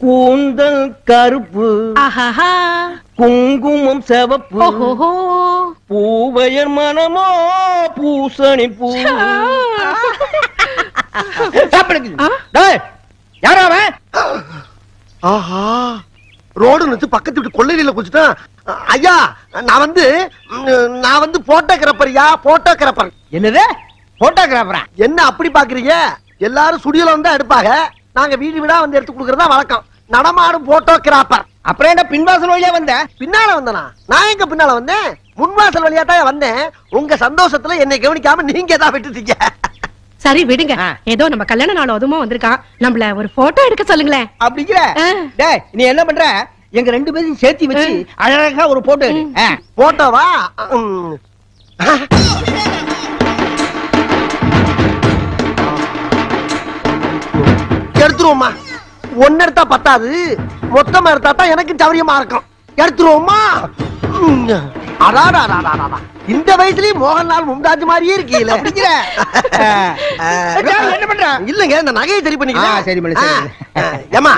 கூந்தல் கருப்பு, குங்குமம் சிவப்பு, பூவையர் மனமோ பூசணி பூ. யாராவன்? ஆஹா, ரோடு நிச்சு பக்கத்து வீட்டு கொள்ளையில குடிச்சிட்டேன். ஐயா, நான் வந்து போட்டோகிராஃபர்யா, போட்டோகிராஃபர். என்னது போட்டோகிராஃபரா? என்ன அப்படி பாக்குறீங்க? எல்லாரும் ஸ்டுடியோல வந்து எடுப்பாங்க, நாங்க வீடு வீடா வந்து எடுத்து கொடுக்கறதா வழக்கம். நடமாடும் போட்டோகிராஃபர். அப்புறம் என்ன பின்வாசல் வழியா வந்த? பின்னால வந்தனா? நான் எங்க பின்னால வந்தேன்? முன்வாசல் வழியா தான் வந்தேன். உங்க சந்தோஷத்துல என்னை கவனிக்காம நீங்க தான் விட்டுட்டீங்க. சரி விடுங்க, ஏதோ நம்ம கல்யாண நாள் அதுமா வந்திருக்கான், நம்மள ஒரு போட்டோ எடுக்க சொல்லுங்களேன். அப்படிங்கிற? டேய், நீ என்ன பண்ற? எங்க ரெண்டு பேரும் சேர்த்து வச்சு அழகா ஒரு போட்டோ எடு. போட்டோவா? எடுத்துருவோமா? ஒன்னு எடுத்தா பத்தாது, மொத்தமா எடுத்தா தான் எனக்கு சௌரியமா இருக்கும். எடுத்துருவோமா? இந்த வயசுலயும் மோகன்லால் மும்தாஜ் மாதிரியே இருக்கீங்க. அப்படிங்கிற? என்ன பண்ற? இல்லங்க, இந்த நகையை சரி பண்ணிக்கலாம். சரி பண்ணி. ஏமா,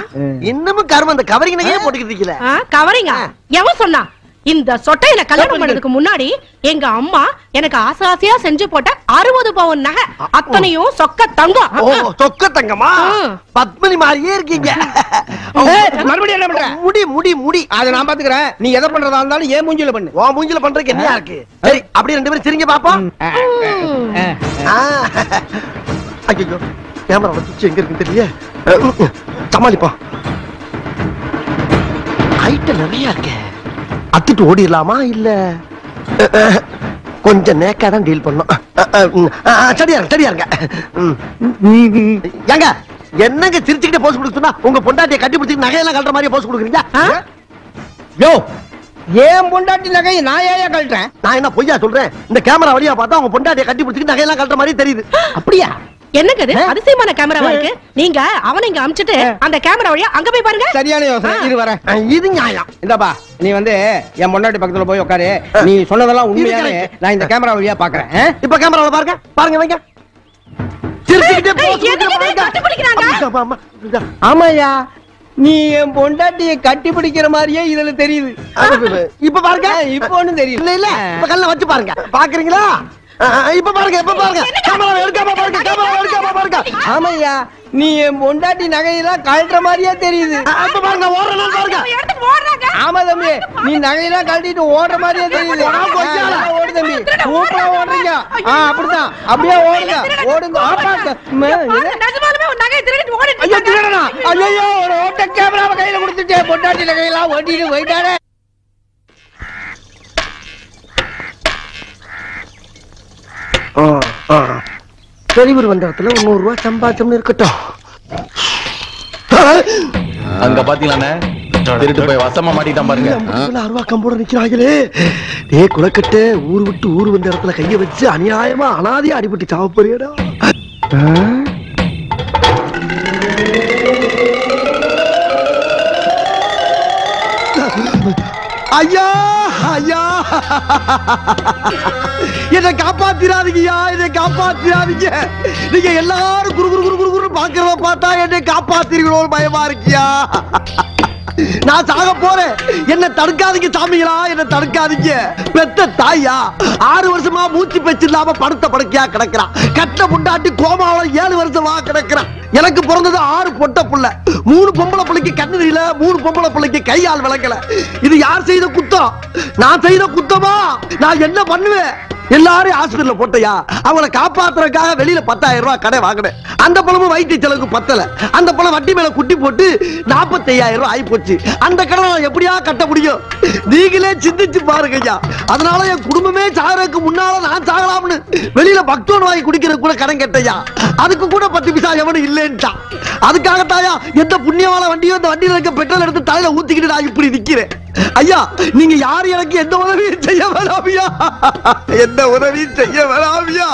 இன்னமும் கரும அந்த கவரிங் நகையே போட்டுக்கிட்டு இருக்கீல? கவரிங்கா? எவன் சொன்னா? இந்த சொட்டையில கல்யாணம் பண்ணதுக்கு முன்னாடி எங்க அம்மா எனக்கு ஆசை ஆசையா செஞ்சு போட்ட 60 பவுன் நகை, அத்தனையும் சொக்க தங்கம். சொக்க தங்கமா? பத்மினி மாதிரியே இருக்கீங்க. மறுபடியும் என்ன பண்ற? முடி முடி முடி. அதை நான் பாத்துக்கிறேன். நீ எதை பண்றதா இருந்தாலும் ஏன் மூஞ்சில பண்ணு. ஓ மூஞ்சில பண்றதுக்கு என்ன இருக்கு? சரி, அப்படியே ரெண்டு பேரும் சிரிங்க பாப்போம். ஐயோ, கேமரா வச்சு எங்க இருக்குன்னு தெரியல. சமாளிப்போம். ஹைட் நிறைய இருக்கு. அத்துட்டு ஓடிடலாமா இல்ல கொஞ்சம் நேக்கா தான் டீல் பண்ணோம். சரியா இருங்க. ஏங்க, என்னங்க சிரிச்சுக்கிட்டே போஸ் கொடுக்குறா? உங்க பொண்டாட்டியை கட்டி பிடிச்சி நகையெல்லாம் கட்டுற மாதிரி போஸ் கொடுக்குறீங்க? யோ, ஏன் பொண்டாட்டி நகையை நான் ஏன் கழட்டேன்? நான் என்ன பொய்யா சொல்றேன்? இந்த கேமரா வழியா பார்த்தா உங்க பொண்டாட்டியை கட்டி பிடிச்சி நகையெல்லாம் கட்டுற மாதிரி தெரியுது. அப்படியா? என்னங்க இது அதிசயமான கேமராவா இருக்கு? நீங்க அவனை இங்க அமிச்சிட்டு அந்த கேமரா வழியா அங்க போய் பாருங்க. சரியான யோசனை. இது வரேன். இது நியாயம். இந்தப்பா, நீ வந்து என் பொண்டாட்டி பக்கத்துல போய் உட்காரு. நீ சொன்னதெல்லாம் உண்மையாவே நான் இந்த கேமரா வழியா பாக்குறேன். இப்ப கேமரால பாருங்க, பாருங்க வைங்க. ஆமாயா, நீ என் பொண்டாட்டியை கட்டி பிடிக்கிற மாதிரியே இதுல தெரியுது. இப்ப பாருங்க. இப்ப ஒண்ணும் தெரியல. இல்ல இப்ப கல்ல வச்சு பாருங்க. பாக்குறீங்களா? இப்ப பாருங்க, இப்ப பாருங்க. கேமரா எடுக்காம பாருங்க, கேமரா எடுக்காம பாருங்க. ஆமாய்யா, நீ என் பொண்டாட்டி நகையெல்லாம் கழட்டுற மாதிரியே தெரியுது. இப்ப பாருங்க, ஓடுறா பாருங்க. ஆமா தம்பி, நீ நகையெல்லாம் கழட்டிட்டு ஓடுற மாதிரியே தெரியுது. ஓடு தம்பி, சூப்பரா ஓடுறீங்க. அப்படிதான், அப்படியே ஓடுங்க, ஓடுங்க. ஐயோ, ஒரு ஓட்ட கேமராவை கையில கொடுத்துட்டு பொண்டாட்டி நகையெல்லாம் ஓட்டிட்டு போயிட்டானே. வெளியூர் வந்த இடத்துல 100 ரூபாய் சம்பாதிச்சோம்னு இருக்கட்டும். அங்க பாத்தீங்களானே, திருட்டு போய் வசமா மாட்டிட்டான் பாருங்க. 6 ரூபாய் கம்போட நிக்கிறாங்களே. டே குலக்கட்டு, ஊர் விட்டு ஊர் வந்த இடத்துல கைய வச்சு அநியாயமா அனாதையா அடிபட்டு சாவ போறியடா. ஐயா ஐயா, என்னை காப்பாத்திராதீங்கயா, என்னை காப்பாத்திராதீங்க. நீங்க எல்லாரும் குரு குரு குரு குரு குரு பாக்குறத பார்த்தா என்னை காப்பாத்திருக்கணும் பயமா இருக்கியா? நான் சாக போறேன், என்ன தடுக்காதீங்க சாமிகளா, என்ன தடுக்காதீங்க. பெத்த தாயா 6 வருஷமா மூச்சு பேச்சு இல்லாம படுத்த படுக்கையா கிடக்குறான். கட்ட முண்டாட்டி கோமாவில 7 வருஷமா கிடக்குறான். எனக்கு பிறந்தது 6 பொட்ட புள்ள. 3 பொம்பளை பிள்ளைக்கு கண்ணு தெரியல, 3 பொம்பளை பிள்ளைக்கு கையால் விளக்கல. இது யார் செய்த குத்தம்? நான் செய்த குத்தமா? நான் என்ன பண்ணுவேன்? எல்லாரும் ஹாஸ்பிடல்ல போட்டையா, அவங்களை காப்பாத்துறதுக்காக வெளியில 10,000 ரூபாய் கடை வாங்கினேன். அந்த பணமும் வைத்திய செலவுக்கு பத்தல. அந்த பணம் வட்டி மேல குட்டி போட்டு 45,000 ரூபாய் ஆகி போச்சு. அந்த கடனை எப்படியா கட்ட முடியும்? நீங்களே சிந்திச்சு பாருங்க ஐயா. அதனால என் குடும்பமே சாகறதுக்கு முன்னால நான் சாகலாம்னு வெளியில பக்தோன் வாங்கி குடிக்கிறது கூட கடன் கேட்டையா. அதுக்கு கூட 10 பைசா எவனும் இல்லைன்ட்டான். அதுக்காகத்தாயா எந்த புண்ணியவாள வண்டியோ இந்த வண்டியில இருக்க பெட்ரோல் எடுத்து தலையில ஊத்திக்கிட்டு நான் இப்படி நிக்கிறேன். ஐயா, நீங்க யாரு எனக்கு எந்த உதவியும் செய்ய வேணாமியா, எந்த உதவியும் செய்ய வேணாமியா.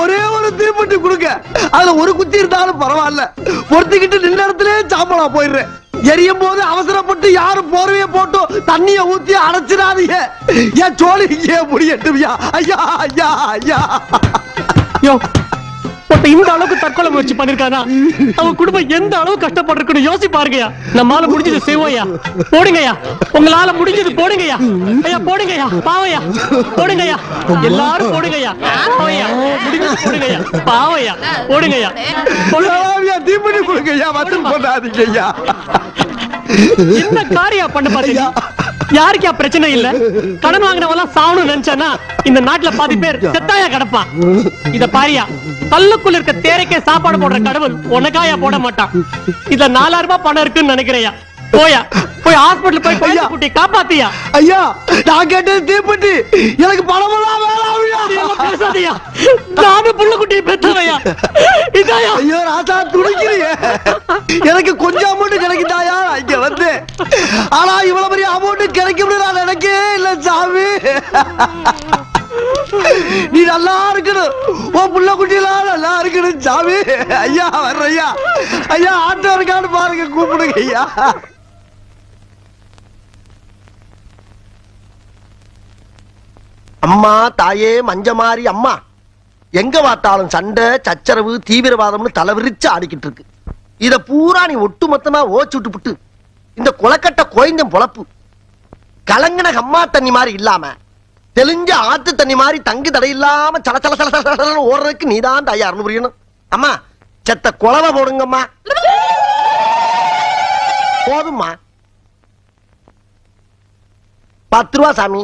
ஒரே ஒரு தீப்பெட்டி கொடுங்க, அதுல ஒரு குத்தி இருந்தாலும் பரவாயில்ல. பொறுத்துக்கிட்டு நின்ன இடத்துல சாம்பலா போயிடுறேன். எரியும் போது அவசரப்பட்டு யாரும் போர்வைய போட்டு தண்ணிய ஊத்தி அடைச்சிடாதீங்க. என் சோழி இங்கே முடியட்டும்யா. ஐயா ஐயா ஐயா. இந்த அளவுக்கு தற்கொலை முயற்சி பண்ணிருக்கானா அவன் குடும்பம் எந்த அளவு கஷ்டப்பட்டிருக்குன்னு யோசி பாருங்கய்யா. நம்மால முடிஞ்சது செய்வோம்யா. போடுங்கய்யா, உங்களால முடிஞ்சது போடுங்கய்யா. ஐயா போடுங்கய்யா, பாவையா போடுங்கய்யா, எல்லாரும் போடுங்கய்யா. பாவையா முடிஞ்சது போடுங்கய்யா, பாவையா போடுங்கய்யா. தீப்பெட்டி கொடுங்கய்யா, வசூல் பண்ணாதீங்கய்யா. என்ன காரியம் பண்ண பாத்தீங்க? யாருக்கா பிரச்சனை இல்ல? கடன் வாங்கினவெல்லாம் சாவணும்னு நினைச்சானா இந்த நாட்டுல பாதி பேர் செத்தாயா கிடப்பா. இத பாரியா, கல்லுக்குள்ள இருக்க தேரைக்கே சாப்பாடு போடுற கடவுள் உனக்காயா போட மாட்டான். இதுல 4000 ரூபாய் பணம் இருக்குன்னு நினைக்கிறையா? போயா போய் ஹாஸ்பிடல் போய் பையா குட்டி காப்பாத்தியா. ஐயா நான் கேட்டது தீப்பெட்டி, எனக்கு பணமெல்லாம் வேணாம். பேசாதயா, நானும் புள்ள குட்டியை பெற்றவையா. இதாயா ஐயோ ராசா துடிக்கிறீங்க, எனக்கு கொஞ்சம் அமௌண்ட் கிடைக்குதாயா இங்க வந்து. ஆனா இவ்வளவு பெரிய அமௌண்ட் கிடைக்கும் நான் நினைக்கவே இல்ல சாமி. நீ நல்லா இருக்கணும், உன் புள்ள குட்டியெல்லாம் நல்லா இருக்கணும் சாமி. ஐயா வர்ற ஐயா, ஐயா ஆட்டோ இருக்கான்னு பாருங்க, கூப்பிடுங்க ஐயா. அம்மா தாயே மஞ்சமாரி அம்மா, எங்க பார்த்தாலும் சண்டை சச்சரவு தீவிரவாதம்னு தலைவிரிச்சு ஆடிக்கிட்டு இருக்கு. இத பூரா நீ ஒட்டு மொத்தமா ஓச்சு விட்டு இந்த குளக்கட்ட கோயந்தம் பொழப்பு கலங்கின அம்மா தண்ணி மாதிரி இல்லாம தெளிஞ்ச ஆத்து தண்ணி மாதிரி தங்கு தடை இல்லாம சல சல சல சல ஓடுறதுக்கு நீதான் தயார்னு புரியணும். அம்மா செத்த குளவை போடுங்கம்மா. போதும்மா, 10 ரூபா சாமி.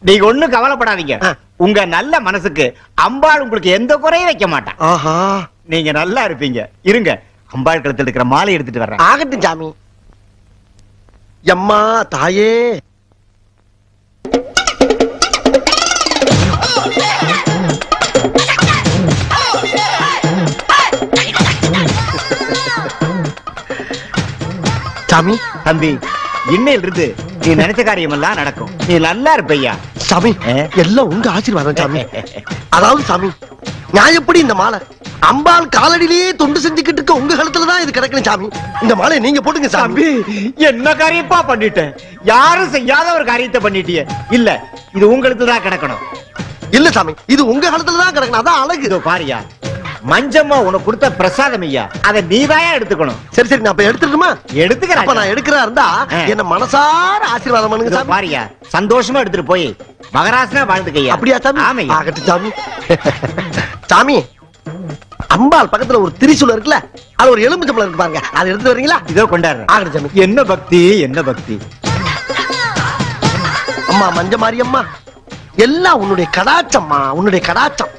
நீங்க ஒண்ணும் கவலைப்படாதீங்க. உங்க நல்ல மனசுக்கு அம்பாள் உங்களுக்கு எந்த குறையும் வைக்க மாட்டான். ஆஹா, நீங்க நல்லா இருப்பீங்க. இருங்க, அம்பாள் கழுத்துல இருக்கிற மாலை எடுத்துட்டு வர்றேன். ஆகட்டும் சாமி. எம்மா தாயே, சாமி. தம்பி, இன்னையில இருந்து நீ நினைச்ச காரியம் எல்லாம் நடக்கும். நீ நல்லா இருப்பையா சாமி. எல்லாம் உங்க ஆசீர்வாதம் சாமி. அதாவது சாமி, நான் எப்படி இந்த மாலை அம்பாள் காலடியிலேயே தொண்டு செஞ்சுக்கிட்டு இருக்க உங்க கழுத்துலதான் இது கிடக்கணும் சாமி. இந்த மாலை நீங்க போட்டுங்க சாமி. என்ன காரியப்பா பண்ணிட்டேன்? யாரும் செய்யாத ஒரு காரியத்தை பண்ணிட்டியே. இல்ல, இது உங்களுக்கு தான் கிடக்கணும். இல்ல சாமி, இது உங்க கழுத்துலதான் கிடக்கணும், அதான் அழகு. இதோ பாரியா, மஞ்சம்மா உனக்கு கொடுத்த பிரசாதம் ஐயா, அதை நீதாயா எடுத்துக்கணும். சரி சரி, நான் இப்ப எடுத்துட்டுமா? எடுத்துக்கிறேன். அப்ப நான் எடுக்கிறா இருந்தா என்ன மனசார ஆசீர்வாதம் பண்ணுங்க சாமி. பாரியா, சந்தோஷமா எடுத்துட்டு போய் மகராசனா வாழ்ந்துக்கையா. அப்படியா சாமி? ஆமையா. ஆகட்டும் சாமி. சாமி, அம்பாள் பக்கத்துல ஒரு திரிசூலம் இருக்குல்ல, அது ஒரு எலுமிச்சம்பழம் இருக்கு பாருங்க, அதை எடுத்து வரீங்களா? இதோ கொண்டாடுறேன். ஆகட்டும் சாமி. என்ன பக்தி, என்ன பக்தி. அம்மா மஞ்சமாரி அம்மா, எல்லாம் உன்னுடைய கடாச்சம்மா, உன்னுடைய கடாச்சம்.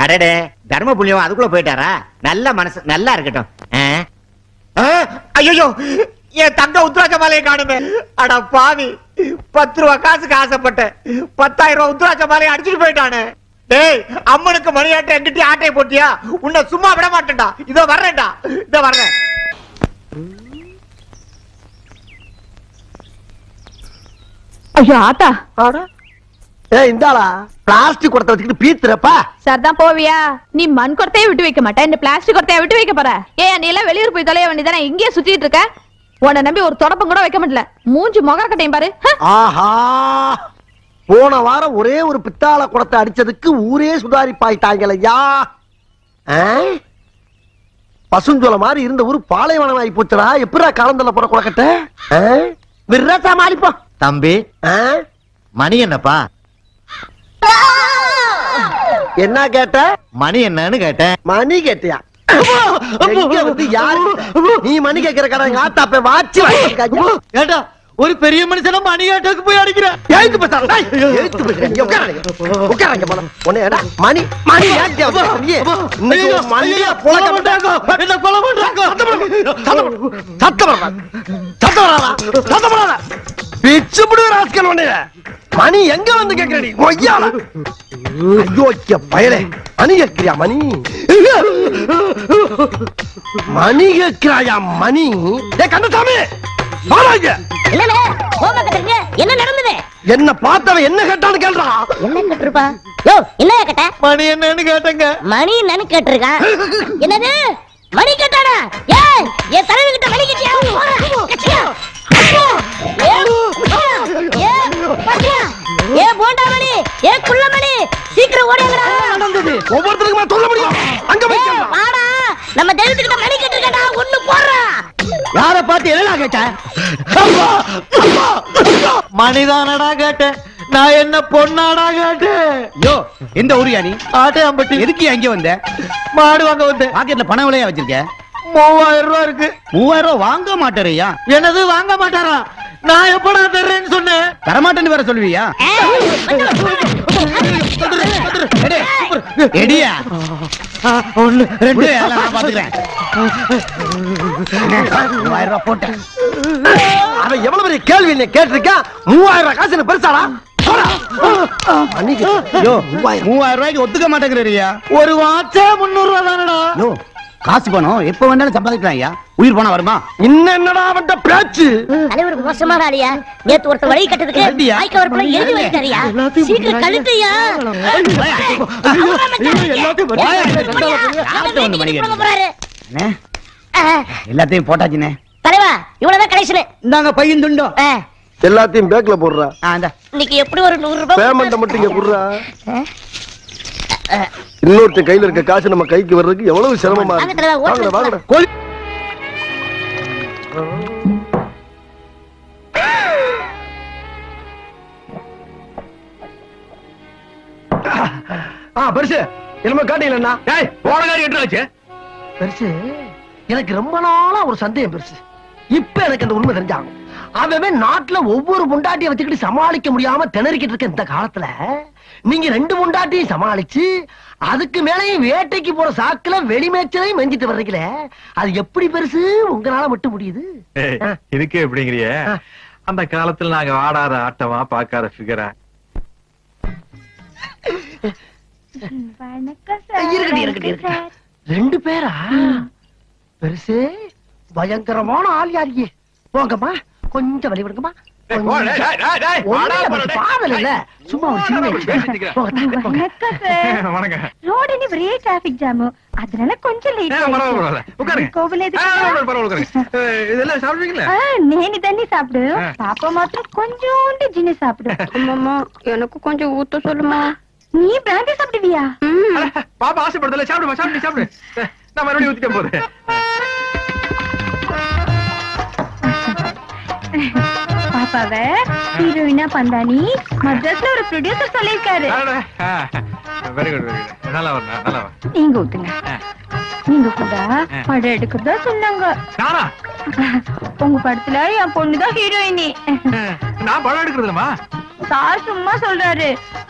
அடடே, தர்ம புண்ணியம் அதுக்குள்ள போயிட்டாரா? நல்ல மனசு நல்லா இருக்கட்டும். ஐயோ, என் தங்க உத்ராட்ச மாலையை காணுமே. அட பாவி, 10 ரூபா காசுக்கு ஆசைப்பட்டேன், 10,000 ரூபாய் உத்ராட்ச மாலையை அடிச்சுட்டு போயிட்டானே. டேய், அம்மனுக்கு மணியாட்டை எங்கிட்ட ஆட்டையை போட்டியா? உன்னை சும்மா விட மாட்டேன்டா. இதோ வர்றேன்டா, இதோ வர்றேன். ஐயோ ஆத்தா, இந்தாளா பிளாஸ்டிக் குடத்தை வச்சுக்கிட்டு பீத்துறப்பா. சரிதான் போவியா? நீ மண் குடத்தையே விட்டு வைக்க மாட்டேன், இந்த பிளாஸ்டிக் குடத்தைய விட்டு வைக்க போற? ஏன் நீ எல்லாம் வெளியூர் போய் தொலைய வேண்டியதானே, இங்கேயே சுத்திட்டு இருக்க? உன்னை நம்பி ஒரு தொடப்பம் கூட வைக்க மாட்டல. மூஞ்சி முகக்கட்டையும் பாரு. ஆஹா, போன வாரம் ஒரே ஒரு பித்தாள குடத்தை அடிச்சதுக்கு ஊரே சுதாரிப்பாயிட்டாங்களையா. பசுஞ்சோல மாதிரி இருந்த ஊரு பாலைவனம் ஆகி போச்சுடா. எப்படா காலந்தல போற குளக்கட்ட விரசா மாறிப்போம். தம்பி, மணி என்னப்பா? என்ன கேட்ட? மணி என்னன்னு கேட்டேன். மணி கேட்டியா? வந்து யாரு நீ மணி கேட்கிற கடை? எங்க ஆத்தாப்ப வாட்சி ஏண்டா, ஒரு பெரிய மனுஷன மணி கேட்டதுக்கு போய் அடிக்கிற. எழுத்து பேசுறேன், எழுத்து பேசுறேன். உட்காருங்க போல. உடனே மணி மணி மணியா புழக்க மாட்டாங்க. என்ன கொலை பண்றாங்க? சத்தம் பிச்சு விடுற ஆட்கள் ஒண்ணு. மணி எங்க வந்து கேட்கிற நீ? ஐயோ பயலே, மணி கேட்கிறியா? மணி மணி கேட்கிறாயா? மணி கந்தசாமி என்ன நடந்தது? என்ன பார்த்தவன் என்ன கேட்டான்னு கேள்றா. என்ன கேட்டிருப்பா? என்ன கேட்ட? மணி என்னன்னு கேட்டங்க. மணி என்னன்னு கேட்டிருக்கா? என்னது மணி கட்டானா? ஏய் என் தலைவி கிட்ட மணி கட்டியா? ஏ போண்டா மணி, ஏ குள்ள மணி, சீக்கிரம் ஓடுங்கடா. நடந்தது ஒவ்வொருத்தருக்குமா சொல்ல முடியும். அங்க போய் வாடா, நம்ம தெய்வத்துக்கிட்ட மணி கட்டிருக்கடா, ஒண்ணு போடுறா. யார பார்த்து என்ன கேட்ட? மணிதானடா கேட்டேன், நான் என்ன பொண்ணாடா கேட்டேன். யோ எந்த ஊரியா நீ? ஆட்டையாம்பட்டி. எதுக்கு அங்க வந்த? மாடு வாங்க வந்தேன். பாக்கெட்ல பணம் விலையா வச்சிருக்க? 3000 ரூபாய் இருக்கு. 3000 ரூபாய் வாங்க மாட்டேறியா? என்னது வாங்க மாட்டாரா? நான் எப்படா தர்றேன்னு சொன்னேன். தரமாட்டேன்னு வேற சொல்லுவியா? எடியா ஒண்ணு ரெண்டு நான் பாத்துக்கிறேன். 3000 ரூபாய் போட்டேன். அவன் எவ்வளவு பெரிய கேள்வி என்ன கேட்டிருக்கான். 3000 ரூபாய் காசு என்ன பெருசாடா? 3000 ரூபாய்க்கு ஒத்துக்க மாட்டேங்கிறியா? ஒரு வாட்சே 300 ரூபாய் தானடா. யோ காசு பணம் எப்ப வேணாலும் சம்பாதிக்கலாம் ஐயா. உயிர் போனா வருமா? இன்னும் என்னடா அவன்கிட்ட பேச்சு? தலைவருக்கு மோசமான ஆளியா? நேத்து ஒருத்த வழி கட்டதுக்கு வாய்க்க வரப்புல எழுதி வைத்தாரியா? சீக்கிரம் கழுத்தையா. எல்லாத்தையும் போட்டாச்சுனே. தலைவா இவ்வளவுதான் கடைசியில. இந்தாங்க பையன் துண்டோம். எல்லாத்தையும் பேக்ல போடுறா. இன்னைக்கு எப்படி ஒரு 100 ரூபாய் பேமெண்ட் மட்டும் இங்க போடுறா. இன்னொருத்த கையில இருக்க காசு நம்ம கைக்கு வர்றதுக்கு எவ்வளவு சிரமமா இருக்கு. வாங்கடா வாங்கடா. பெருசு என்னமோ காட்டீங்களா? போன காரி எட்டு வச்சு பெருசு எனக்கு ரொம்ப நாளா ஒரு சந்தேகம் பெருசு. இப்ப எனக்கு அந்த உண்மை தெரிஞ்சாகும். அவன் நாட்டுல ஒவ்வொரு முண்டாட்டியை வச்சுக்கிட்டு சமாளிக்க முடியாம திணறிக்கிட்டு இருக்க இந்த காலத்துல நீங்க 2 முண்டாட்டியும் சமாளிச்சு அதுக்கு மேலையும் வேட்டைக்கு போற சாக்குல வெளிமேச்சலையும் மெஞ்சிட்டு வர்றீங்களே, அது எப்படி பெருசு உங்களால மட்டும் முடியுது? இதுக்கே எப்படிங்கிறிய? அந்த காலத்துல நாங்க ஆடாத ஆட்டமா பாக்காத ஃபிகரா. இருக்கட்டும் 2 பேரா? பெருசு பயங்கரமான ஆள் யாரியே. போங்கம்மா கொஞ்சம் வழி விடுங்கம்மா. சும்மா ஒரே டிராபிக் ஜாம், அதனால கொஞ்சம் நேனி தண்ணி சாப்பிடு. பாப்பா மாத்திரம் கொஞ்சோண்டு ஜின்னு சாப்பிடு. அம்மா எனக்கு கொஞ்சம் ஊத்த சொல்லுமா. நீ பிராந்தி சாப்பிடுவியா? பாப்பா ஆசைப்படுதல சாப்பிடுமா. சாப்பிடு சாப்பிடு. நான் மறுபடியும் ஊத்திட்டேன் போது. பாப்பாவை ஹீரோயினா பந்தானி மദ്രാஸ்ல ஒரு ப்ரொடியூசர் சொல்லிருக்காரு. Very good very good. நல்லா வா நல்லா வா. நீங்க ஊத்துங்க. நீங்க கூட படம் எடுக்கிறதா சொன்னாங்க. நானா? உங்க படத்துல என் பொண்ணுதான் ஹீரோயினி. நான் படம் எடுக்கிறதுலமா? சார் சும்மா சொல்றாரு.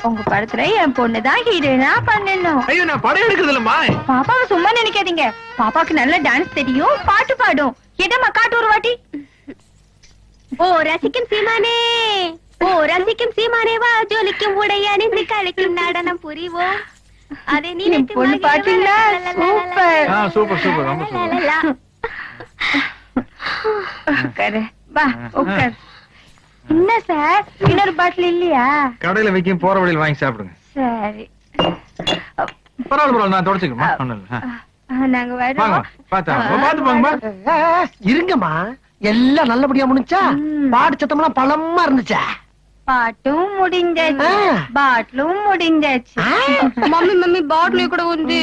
உங்க படத்துல என் பொண்ணுதான் ஹீரோயினா பண்ணணும். ஐயோ நான் படம் எடுக்கிறதுலமா. பாப்பாவை சும்மா நினைக்காதீங்க. பாப்பாக்கு நல்ல டான்ஸ் தெரியும், பாட்டு பாடும். எதம்மா காட்டு ஒரு வாட்டி. ஓ ரசிக்கும் சீமானே, ஓ ரசிக்கும் சீமானே, வா ஜொலிக்கும் உடையானே, கலைக்கும் நடனம் புரிவோம். அதே நீ பொண்ணு பாத்தீங்களா? சூப்பர். சூப்பர் சூப்பர் ரொம்ப சூப்பர். உட்காரு வா உட்காரு. என்ன சார் இன்னொரு பாட்டில் இல்லையா? கடையில வைக்கும் போற வழியில் வாங்கி சாப்பிடுங்க. சரி பரவாயில்ல நான் தொடச்சுக்கமா. நாங்க வரோம். பாத்து போங்கம்மா. இருங்கம்மா எல்லாம் நல்லபடியா முடிஞ்சா? பாட்டு சத்தம்லாம் பலமா இருந்துச்சா? பாட்டும் முடிஞ்சாச்சு, பாட்டிலும் முடிஞ்சாச்சு. மம்மி மம்மி பாட்டில் கூட வந்து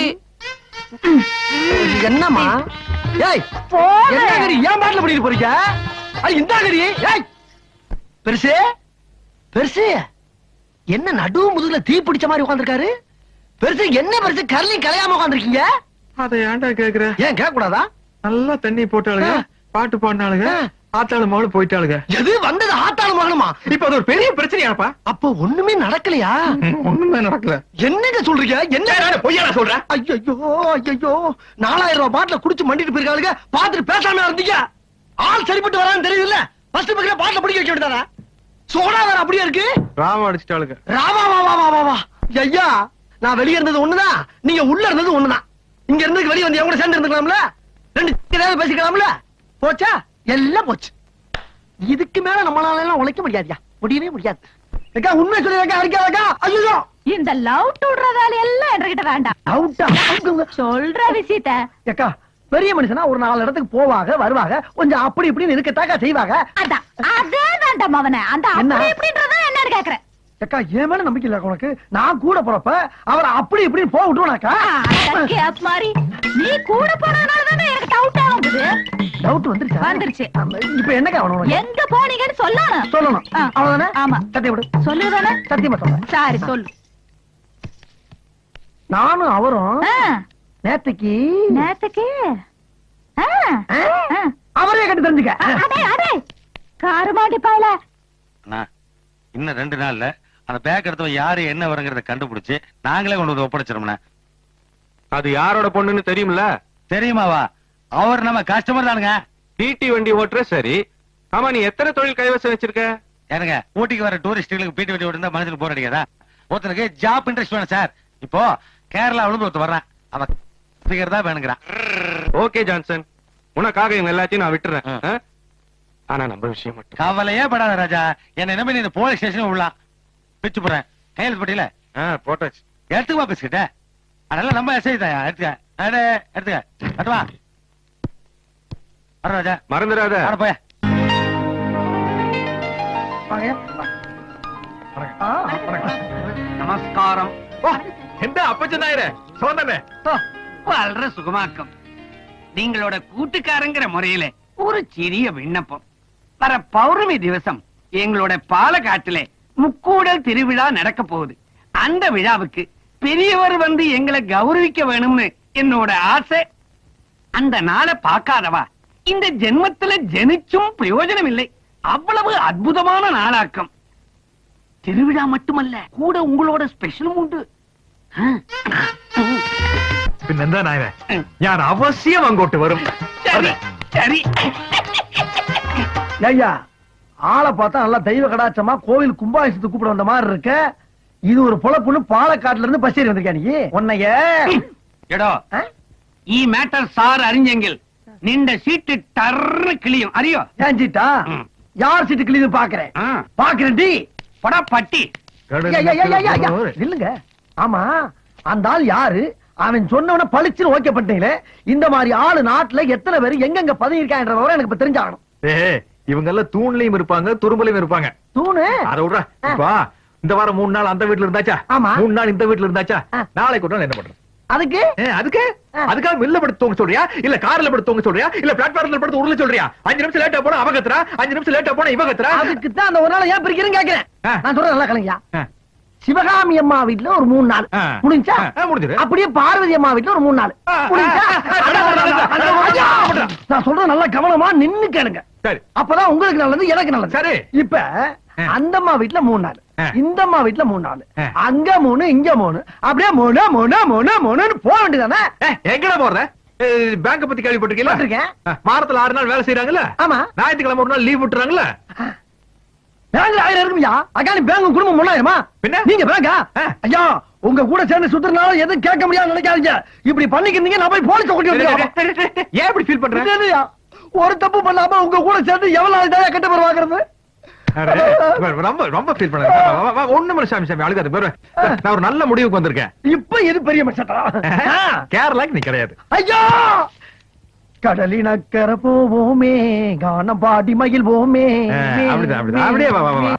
என்னம்மா? ஏய் என்ன கறி ஏன் பாட்டில் பண்ணிட்டு போறீங்க? இந்த கறி பெருசு பெருசு என்ன நடு முதுகுல தீ பிடிச்ச மாதிரி உட்கார்ந்திருக்காரு? பெருசு என்ன பெருசு கரலையும் கலையாம உட்கார்ந்திருக்கீங்க? அதை ஏன்டா கேக்குற? ஏன் கேட்க கூடாதா? நல்லா தண்ணி போட்டாளுங்க, பாட்டு பாடினாளுங்க, ஆத்தாளு மகளும் போயிட்டாளுங்க. எது வந்தது ஆத்தாளு மகனுமா? இப்ப அது ஒரு பெரிய பிரச்சனையாப்பா. அப்ப ஒண்ணுமே நடக்கலையா? ஒண்ணுமே நடக்கல. என்னங்க சொல்றீங்க? என்ன பொய்யா சொல்ற? ஐயோ ஐயோ 4000 ரூபாய் பாட்டில குடிச்சு மண்டிட்டு போயிருக்காளுங்க. பாத்துட்டு பேசாம இருந்தீங்க. ஆள் சரிப்பட்டு வரான்னு தெரியுதுல்ல. ஃபர்ஸ்ட் பக்கத்துல பாட்டில பிடிக்க வைக்க வேண்டியதானே? சோடா வேற அப்படியே இருக்கு. ராவா அடிச்சிட்டாளுங்க. ராவா வா வா வா வா. ஐயா நான் வெளிய இருந்தது ஒண்ணுதான், நீங்க உள்ள இருந்தது ஒண்ணுதான். இங்க இருந்து வெளிய வந்து எவங்க சேர்ந்து இருந்துக்கலாம்ல? 2 பேசிக்கலாம்ல? போச்சா? எல்லாம் போச்சு. இதுக்கு மேல நம்மளால எல்லாம் உழைக்க முடியாதுயா, முடியவே முடியாது. அக்கா உண்மை சொல்லிருக்கா அடிக்காதக்கா. ஐயோ இந்த லவ் டுடுறதால எல்லாம் என்கிட்ட வேண்டாம். அவுட்டா சொல்ற விஷயத்த அக்கா பெரிய மனுஷனா ஒரு 4 இடத்துக்கு போவாங்க வருவாங்க, கொஞ்சம் அப்படி இப்படின்னு இருக்கத்தாக்கா செய்வாங்க. அதான் அதேதான்டா மவனே, அந்த அப்படி இப்படின்றத என்னன்னு கேக்குறேன். அக்கா என் மேல நம்பிக்கை இல்ல உனக்கு? நான் கூட போறப்ப அவரை அப்படி இப்படின்னு போக விட்டுருவானாக்கா? மாதிரி நீ கூட போனதுனாலதானே எனக்கு டவுட் ஆகுது. டவுட் வந்துருச்சு. இப்ப என்னக்கா அவனுக்கு எங்க போனீங்கன்னு சொல்லணும். அவ்வளவுதானே? ஆமா சத்தியம் விடு. சொல்லுதானே? சத்தியமா சொல்றேன். சரி சொல்லு. நானும் அவரும் நேத்துக்கு அவரே கட்டி தெரிஞ்சுக்க. காரு மாட்டி பாயல. இன்னும் 2 நாள்ல அந்த பேக் எடுத்தவ யாரு என்ன வருங்கிறத கண்டுபிடிச்சு நாங்களே கொண்டு வந்து ஒப்படைச்சிரோம்னா. அது யாரோட பொண்ணுன்னு தெரியும்ல? தெரியுமாவா? அவர் நம்ம கஸ்டமர் தானுங்க. டிடி வண்டி ஓட்டுற சரி. ஆமா, நீ எத்தனை தொழில் கைவசம் வச்சிருக்க? ஏனுங்க, ஊட்டிக்கு வர டூரிஸ்டுகளுக்கு பீட்டி வண்டி ஓட்டுறதா மனசுக்கு போர் அடிக்காதா? ஒருத்தனுக்கு ஜாப் இன்ட்ரெஸ்ட் வேணும் சார். இப்போ கேரளாவிலிருந்து ஒருத்தர் வர்றான், அவன் தான் வேணுங்கிறான். ஓகே ஜான்சன், உனக்காக இவங்க எல்லாத்தையும் நான் விட்டுறேன். ஆனா நம்ம விஷயம் மட்டும் கவலையே படாத ராஜா. என்ன நம்பி நீ இந்த போலீஸ் ஸ்டேஷன் விடலாம். பிச்சு போறேன் கையெழுத்து போட்டியில போட்டாச்சு. எடுத்துக்குவா பிஸ்கிட்ட. அதெல்லாம் நம்ம எஸ்ஐ தான். எடுத்துக்க கட்டுவா ராஜா. மறந்துடாத. போய நமஸ்காரம். எந்த அப்பச்ச நாயரே சோதனை வளர சுகமாக்கம். நீங்களோட கூட்டுக்காரங்கிற முறையில ஒரு சிறிய விண்ணப்பம். வர பௌர்ணமி திவசம் எங்களோட பாலக்காட்டிலே முக்கூடல் திருவிழா நடக்க போகுது. அந்த விழாவுக்கு பெரியவர் வந்து எங்களை கௌரவிக்க வேணும்னு என்னோட ஆசை. அந்த நாளை பார்க்காதவா இந்த ஜென்மத்துல ஜெனிச்சும் பிரயோஜனம் இல்லை. அவ்வளவு அற்புதமான நாளாக்கம். திருவிழா மட்டுமல்ல, கூட உங்களோட ஸ்பெஷலும் உண்டு. പിന്നെന്താ നായരെ, ഞാൻ അവശ്യം അങ്ങോട്ട് വരും. சரி சரி. ஐயா, ஆளை பார்த்தா நல்லா தெய்வ கடாச்சமா கோவில் கும்பாபிஷேகத்துக்கு கூப்பிட வந்த மாதிரி இருக்க. இது ஒரு பொழப்புன்னு பாலக்காட்டுல இருந்து பஸ் ஏறி வந்திருக்கா நீ? உன்னைய എടോ ഈ മാറ്റർ സാർ അറിഞ്ഞെങ്കിൽ നിന്റെ സീറ്റ് ടർന്ന് കിളിയും അറിയോ? ஏன் சீட்டா? யார் சீட்டு கிளிது பாக்குறேன் பாக்குறேன் டி படா பட்டி. இல்லங்க. ஆமா, அந்த ஆள் யாரு? அவன் சொன்னவன பளிச்சுன்னு ஓகே பண்ணிட்டீங்களே. இந்த மாதிரி ஆளு நாட்டுல எத்தனை பேர் எங்கெங்க பதவி இருக்காங்கன்ற எனக்கு இப்ப தெரிஞ்சாகணும். இவங்க எல்லாம் தூண்லயும் இருப்பாங்க, துரும்பலையும் இருப்பாங்க. தூணு அத விடுறா. இந்த வாரம் 3 நாள் அந்த வீட்டுல இருந்தாச்சா? 3 நாள் இந்த வீட்டுல இருந்தாச்சா? நாளைக்கு ஒரு நாள் என்ன பண்றது? அதுக்கு அதுக்காக மில்ல படுத்து தூங்க சொல்றியா, இல்ல கார்ல படுத்து தூங்க சொல்றியா, இல்ல பிளாட்ஃபார்ம்ல படுத்து உருள சொல்றியா? 5 நிமிஷம் லேட்டா போனா அவ கத்துறா, 5 நிமிஷம் லேட்டா போனா இவ கத்துறா. அதுக்கு தான் அந்த ஒரு நாள் ஏன் பிரிக்கிறேன்னு கேக்குறேன். நான் சொல்றேன் நல்லா கலங்கயா. சிவகாமி அம்மா வீட்டுல ஒரு 3 நாள் முடிஞ்சா, அப்படியே பார்வதி அம்மா வீட்டுல ஒரு 3 நாள் முடிஞ்சா. நான் சொல்றேன் நல்லா கவனமா நின்னு கேளுங்க. அப்பதான் உங்களுக்கு நல்லது, எனக்கு நல்லது. சரி, இப்ப அந்த அம்மா வீட்டுல 3 நாள், இந்த அம்மா வீட்டுல 3 நாள், அங்க 3 இங்க 3, அப்படியே 3 3 3 3 போக வேண்டியதானே? எங்கடா போற? பேங்க பத்தி கேள்விப்பட்டிருக்கீங்களா? வாரத்துல 6 நாள் வேலை செய்யறாங்கல்ல? ஆமா. ஞாயிற்றுக்கிழமை ஒரு நாள் லீவ் விட்டுறாங்கல்ல? பேங்க்ல 1000 இருக்கும்யா. அக்கானி பேங்க் குடும்பம் 3000மா? நீங்க பேங்கா? ஐயா, உங்க கூட சேர்ந்து சுத்துறதுனால எதுவும் கேட்க முடியாது நினைக்காதீங்க. இப்படி பண்ணிக்கிறீங்க, நான் போய் போலீஸ் கூட்டி வந்துடுறேன். ஏன் இப்படி ஃபீல் பண்ற? ஒரு தப்பு பண்ணாம உங்க கூட சேர்ந்து எவ்வளவு நாள் தான் கெட்ட பேர் வாங்குறது? ரொம்ப ஃபீல் பண்ண ஒண்ணு சாமி சாமி அழுகாது. நான் ஒரு நல்ல முடிவுக்கு வந்திருக்கேன். இப்ப எது பெரிய மச்சா? கேரளாக்கு நீ கிடையாது. ஐயா, கடலினக்கர போவோமே, கானம் பாடி மகிழ்வோமே. அப்படிதான் அப்படிதான். அப்படியே வா வா வா.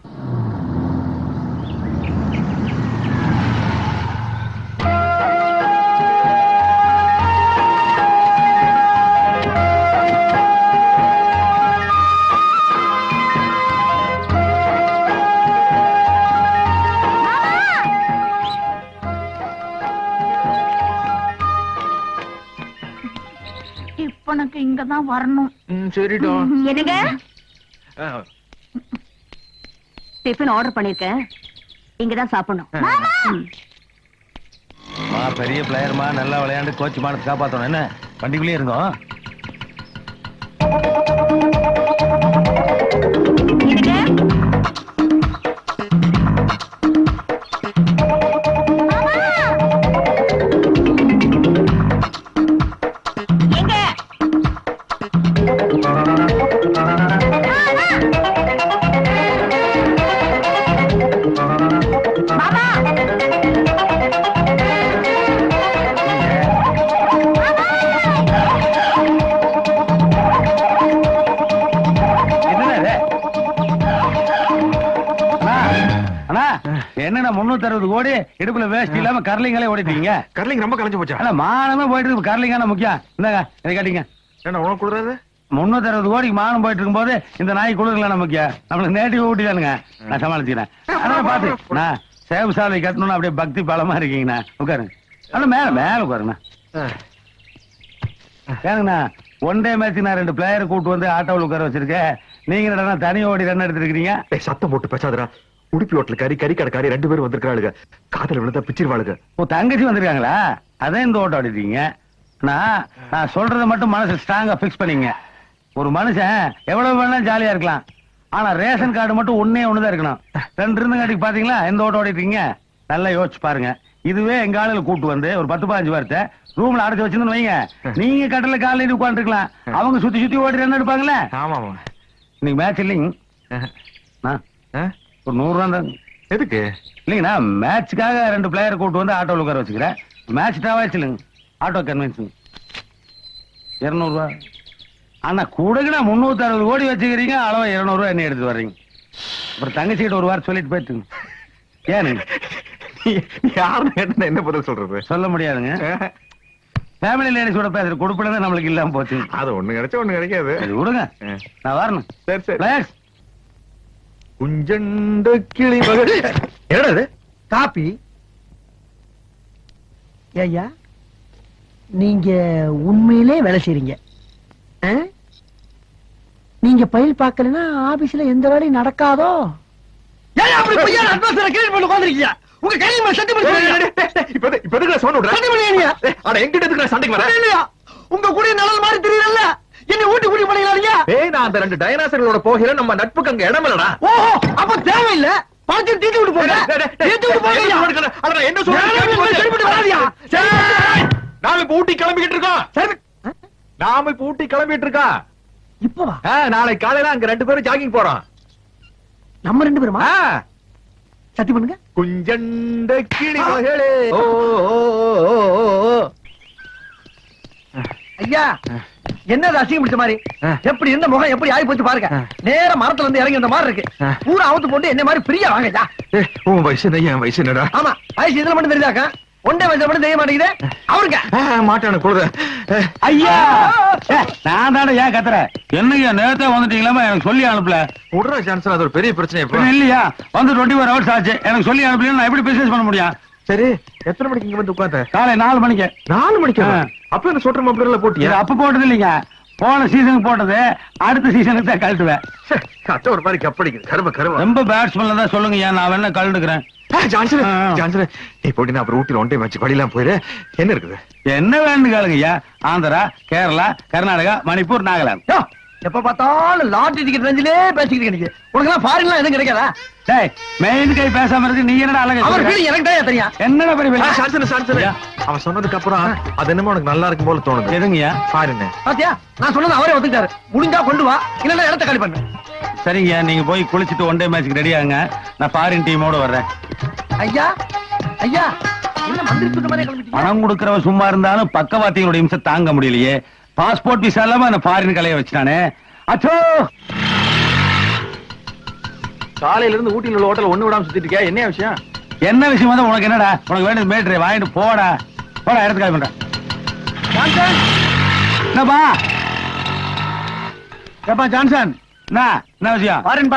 இப்பனக்கு இங்கதான் வரணும். சரிடா. என்னங்க டிஃபன் ஆர்டர் பண்ணிருக்கேன், இங்கதான் சாப்பிடணும். பெரிய பிளேயர்மா, நல்லா விளையாண்டு கோச் மானத்தை காப்பாத்தணும். என்ன வண்டிக்குள்ளே இருந்தோம். என்னங்க 360 கோடி இடுப்புல வேஸ்ட் இல்லாம கர்லிங்களே ஓடிட்டீங்க. கர்லிங் ரொம்ப கலைஞ்சு போச்சா? அல்ல மானமே போயிட்டு இருக்கு, கர்லிங்கான முக்கியம். இந்தாங்க இதை காட்டிங்க. என்ன உனக்கு கொடுறாது? 360 கோடிக்கு மானம் போயிட்டு இருக்கும் போது இந்த நாய் குளிர்லாம் முக்கியம். நம்மளுக்கு நேட்டிவ் ஊட்டிதானுங்க. நான் சமாளிச்சுக்கிறேன். அதான் பாத்து நான் சேவு சாலை கட்டணும்னு அப்படியே பக்தி பலமா இருக்கீங்கண்ணா. உட்காருங்க. ஆனா மேல மேல உட்காருங்கண்ணா. ஏனுங்கண்ணா ஒன் டே மேட்ச் நான் 2 பிளேயர் கூட்டு வந்து ஆட்டோவில் உட்கார வச்சிருக்கேன். நீங்க என்னடா தனி ஓடி ரன் எடுத்துருக்கீங்க? சத்தம் போட்டு பேசாதடா. உடுப்பி ஹோட்டல் கறி 2 பேரும் வந்திருக்காளுங்க. காதல விழுந்தா பிச்சிருவாளுங்க. ஓ தங்கச்சி வந்திருக்காங்களா? அதான் இந்த ஓட்டம் ஆடிட்டீங்க. நான் சொல்றதை மட்டும் மனசு ஸ்ட்ராங்கா பிக்ஸ் பண்ணீங்க. ஒரு மனுஷன் எவ்வளவு வேணாலும் ஜாலியா இருக்கலாம், ஆனா ரேஷன் கார்டு மட்டும் ஒன்னே ஒண்ணுதான் இருக்கணும். 2 இருந்துங்காட்டி பாத்தீங்களா எந்த ஓட்டம் ஓடிட்டீங்க? நல்லா யோசிச்சு பாருங்க. இதுவே எங்க ஆளுல கூட்டு வந்து ஒரு 10-15 வாரத்தை ரூம்ல அடைச்சு வச்சிருந்து வைங்க, நீங்க கட்டல காலையில உட்காந்து இருக்கலாம், அவங்க சுத்தி சுத்தி ஓடி ரன் எடுப்பாங்களே. ஆமா இன்னைக்கு மேட்ச் இல்லைங்க. ஒரு 100 ரூபா தான். எதுக்கு இல்லைங்கண்ணா மேட்சுக்காக 2 பிளேயர் கூட்டு வந்து ஆட்டோவில் உட்கார வச்சுக்கிறேன். மேட்ச் டாவாச்சு இல்லைங்க, ஆட்டோ கன்வென்ஸ் 200 ரூபா. ஆனா கூடக்குன்னா 360 கோடி வச்சுக்கிறீங்க, அளவு 200 ரூபா என்ன எடுத்து வர்றீங்க. அப்புறம் தங்கச்சிக்கிட்ட ஒரு வாரம் சொல்லிட்டு போயிட்டு ஏனுங்க யாருன்னு என்ன பதில் சொல்றது? சொல்ல முடியாதுங்க. ஃபேமிலி லேடிஸோட பேசுற கொடுப்பில நம்மளுக்கு இல்லாம போச்சு. அது ஒண்ணு கிடைச்சா ஒண்ணு கிடைக்காது. விடுங்க நான் வரணும். சரி சரி. குஞ்சண்ட கிளி மகள் என்னது? காப்பி. ஐயா நீங்க உண்மையிலே வேலை செய்றீங்க. நீங்க பயில் பார்க்கலன்னா ஆபீஸ்ல எந்த வேலையும் நடக்காதோ. ஏன் அப்படி பொய்யா அட்வான்ஸ்ல கேட் பண்ணி உட்கார்ந்திருக்கீங்க? உங்க கையில மேல சட்டை பண்ணி இப்ப எதுக்கு சவுண்ட் விடுற? சட்டை பண்ணியா? அட எங்கிட்ட எதுக்கு சண்டைக்கு வர? இல்லையா உங்க கூட நல்ல மாதிரி தெரியல. என்ன ஊட்டி ஊட்டி பண்ணீங்களா? ஏய் நான் அந்த 2 டைனோசர்களோட போகிற நம்ம நட்புக்கு அங்க இடம் இல்லடா. ஓஹோ அப்ப தேவையில்லை. பாத்து தீட்டு விட்டு போங்க. தீட்டு விட்டு போங்க. அட நான் என்ன சொல்றேன்? சரிப்பட்டு வராதியா? நாம இப்ப ஊட்டி கிளம்பிட்டு இருக்கோம். சரி நாம இப்ப ஊட்டி கிளம்பிட்டு இருக்கோம். இப்பவா? நாளைக்கு காலையில அங்க 2 பேரும் ஜாகிங் போறோம். நம்ம 2 பேருமா? சத்தி பண்ணுங்க. குஞ்சண்ட கிளி மகளே. ஓ ஐயா என்ன அசிங்கம் பிடிச்ச மாதிரி எப்படி இருந்த முகம் எப்படி ஆகி போச்சு பாருங்க. நேர மரத்துல இருந்து இறங்கி வந்த மாதிரி இருக்கு. பூரா அவுத்து போட்டு என்ன மாதிரி பிரியா வாங்கய்யா. உன் வயசு என்ன என் வயசு என்னடா? ஆமா வயசு இதுல மட்டும் தெரிஞ்சாக்கா ஒன்றே வயசுல மட்டும் தெரிய மாட்டேங்குது அவருங்க. மாட்டானு கொடுத ஐயா நான் தானே ஏன் கத்துறேன்? என்னையா நேரத்தை வந்துட்டீங்களாமா? எனக்கு சொல்லி அனுப்பல. விடுற சான்ஸ் அது ஒரு பெரிய பிரச்சனை. இல்லையா வந்து 24 hours ஆச்சு, எனக்கு சொல்லி அனுப்பல. நான் எப்படி பிசினஸ் பண்ண முடியும்? சரி எத்தனை மணிக்கு இங்க வந்து உட்கார்ந்த? காலை 4 மணிக்கு. 4 மணிக்கு? அப்ப என்ன சொல்ற மாப்பிள்ள போட்டியா? அப்ப போட்டது இல்லைங்க, போன சீசனுக்கு போட்டது. அடுத்த சீசனுக்கு தான் கழட்டுவேன். கட்ட ஒரு மாதிரி கப்படிக்குது. கரும கரும. ரொம்ப பேட்ஸ்மேன் தான் சொல்லுங்க, ஏன் நான் வேணா கழண்டுக்கிறேன். ஜான்சன் நீ போட்டி அப்புறம் ஊட்டில ஒன் டைம் வச்சு படிலாம் போயிரு. என்ன இருக்குது? என்ன வேணும் கேளுங்க ஐயா. ஆந்திரா, கேரளா, கர்நாடகா, மணிப்பூர், நாகாலாந்து. எப்ப பார்த்தாலும் லாட்டரி டிக்கெட் ரேஞ்சிலே பேசிக்கிட்டு கிடைக்குது. உனக்கு எல்லாம் ஃபாரின்லாம் எதுவும் கிடைக்காதா? டேய் மெயின் கை பேசாம இருக்கு. நீ என்னடா அழகு? அவர் ஃபீலிங் எனக்கு தான் தெரியும். என்னடா பெரிய அவன் சொன்னதுக்கு அப்புறம் அது என்னமோ உனக்கு நல்லா இருக்கும் போல தோணுது. எதுங்கய்யா? ஃபாரின். பாத்தியா நான் சொன்னது அவரே ஒத்துக்கிட்டாரு. முடிஞ்சா கொண்டு வா, இல்லன்னா இடத்த காலி பண்ணு. சரிங்க நீங்க போய் குளிச்சுட்டு ஒன் டே மேட்ச்க்கு ரெடி ஆகுங்க. நான் ஃபாரின் டீமோட வர்றேன். ஐயா ஐயா என்ன மந்திரி சுத்த மாதிரி கிளம்பிட்டீங்க? பணம் கொடுக்கறவன் சும்மா இருந்தாலும் பக்கவாத்திகளோட இம்சை தாங்க முடியலையே. பாஸ்போர்ட் விசா இல்லாம என்ன ஃபாரின் கலைய வச்சுட்டானே. அச்சோ காலையில இருந்து ஊட்டியில் உள்ள ஹோட்டல் ஒண்ணு விடாம சுத்திட்டு இருக்கியா? என்ன விஷயம்? என்ன விஷயம் வந்து உனக்கு என்னடா? உனக்கு வேண்டியது மேட்ரு வாங்கிட்டு போடா. போடா இடத்துக்கு கால் பண்றேன். என்னப்பா ஏப்பா ஜான்சன் என்ன விஷயம்? ஃபாரின்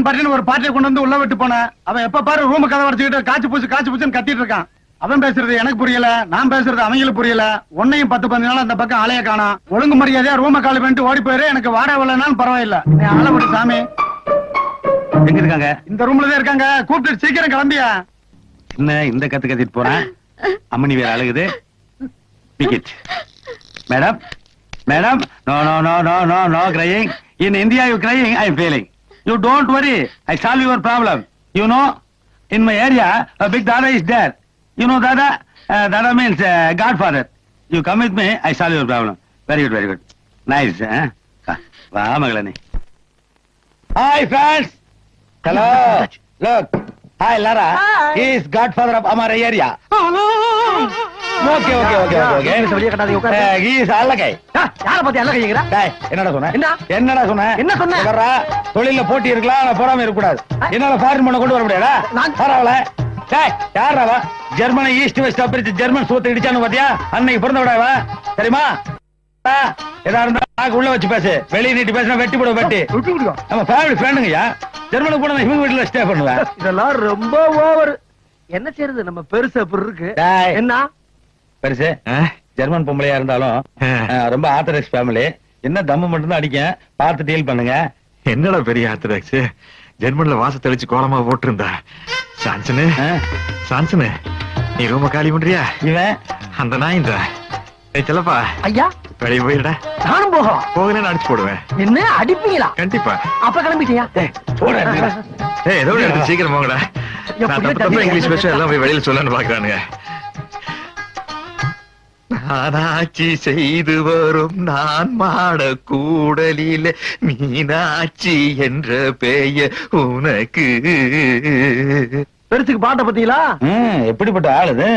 பார்ட்டின்னு ஒரு பார்ட்டியை கொண்டு வந்து உள்ள விட்டு போனேன். அவன் எப்ப பாரு ரூம் கதை வச்சுக்கிட்டு காய்ச்சி பூச்சுன்னு கத்திட்டு இருக்கான். அவன் பேசுறது எனக்கு புரியல, நான் பேசுறது அவங்களுக்கு புரியல. உன்னையும் 10-15 நாள் அந்த பக்கம் ஆளைய காணோம். ஒழுங்கு மரியாதையா ரூம காலி பண்ணிட்டு ஓடி போயிரு. எனக்கு வாடகை வரலனாலும் பரவாயில்ல. நீ ஆள விடு சாமி. எங்க இருக்காங்க? இந்த ரூம்ல தான் இருக்காங்க. கூப்பிட்டு சீக்கிரம் கிளம்பியா. என்ன இந்த கத்திட்டு போறேன்? அம்மனி வேற அழுகுது. Madam madam no no no no no no crying. In India you crying, I am feeling. You don't worry, I solve your problem. You know, in my area a big Dada is there. You know Dada? Dada means Godfather. You come with me, I solve your problem. Very good, very good. Nice, eh? Va magalani. Hi friends. Hello. Look. Hi Lara. He is Godfather of our area. Okay. He is Allagai. யார பத்தி அல்ல கைங்கற? டேய் என்னடா சொன்ன? என்னடா சொன்ன? என்ன சொன்ன? வரா தொழில்ல போட்டி இருக்கலாம், நான் போடாம இருக்க கூடாது. என்னால ஃபாரின் பண்ண கொண்டு வர முடியாதா? பரவாயில்ல யாரா ஜெர்மனை ஈஸ்ட் வெஸ்ட் பிரிச்சு ஜெர்மன் சூத்து இடிச்சான்னு பாத்தியா? அன்னைக்கு பிறந்த விடாவ தெரியுமா? ஏதா இருந்தா உள்ள வச்சு பேசு, வெளியே நீட்டு பேசினா வெட்டி போட வெட்டி. நம்ம ஃபேமிலி ஃப்ரெண்டுங்கய்யா. ஜெர்மனுக்கு போனா இவங்க வீட்டுல ஸ்டே பண்ணுவேன். இதெல்லாம் ரொம்ப ஓவர். என்ன செய்யறது, நம்ம பெருசு அப்படி இருக்கு. என்ன பெருசு ஜெர்மன் பொம்பளையா இருந்தாலும் ரொம்ப ஆர்த்தடாக்ஸ் ஃபேமிலி. என்ன தம்மு மட்டும் தான் அடிக்க, பார்த்து டீல் பண்ணுங்க. என்னடா பெரிய ஆர்த்தடாக்ஸ்? ஜெர்மன்ல வாச தெளிச்சு கோலமா போட்டிருந்தா சான்சனு சான்சனு நீ ரொம்ப காலி பண்றியா? இவன் அந்த நாய் இந்த செல்லப்பா ஐயா வெளியே போயிடா. நானும் போகலன்னு அடிச்சு போடுவேன். என்ன அடிப்பீங்களா? கண்டிப்பா. அப்ப கிளம்பிட்டியா? ஏதோ எடுத்து சீக்கிரம் போங்கடா. இங்கிலீஷ் பேச எல்லாம் போய் வெளியில சொல்லன்னு பாக்குறானுங்க. நானாட்சி செய்து வரும் நான் மாட கூடலில மீனாட்சி என்ற பெயர் உனக்கு. பெருசுக்கு பாட்ட பத்தீங்களா? எப்படிப்பட்ட ஆள் இது?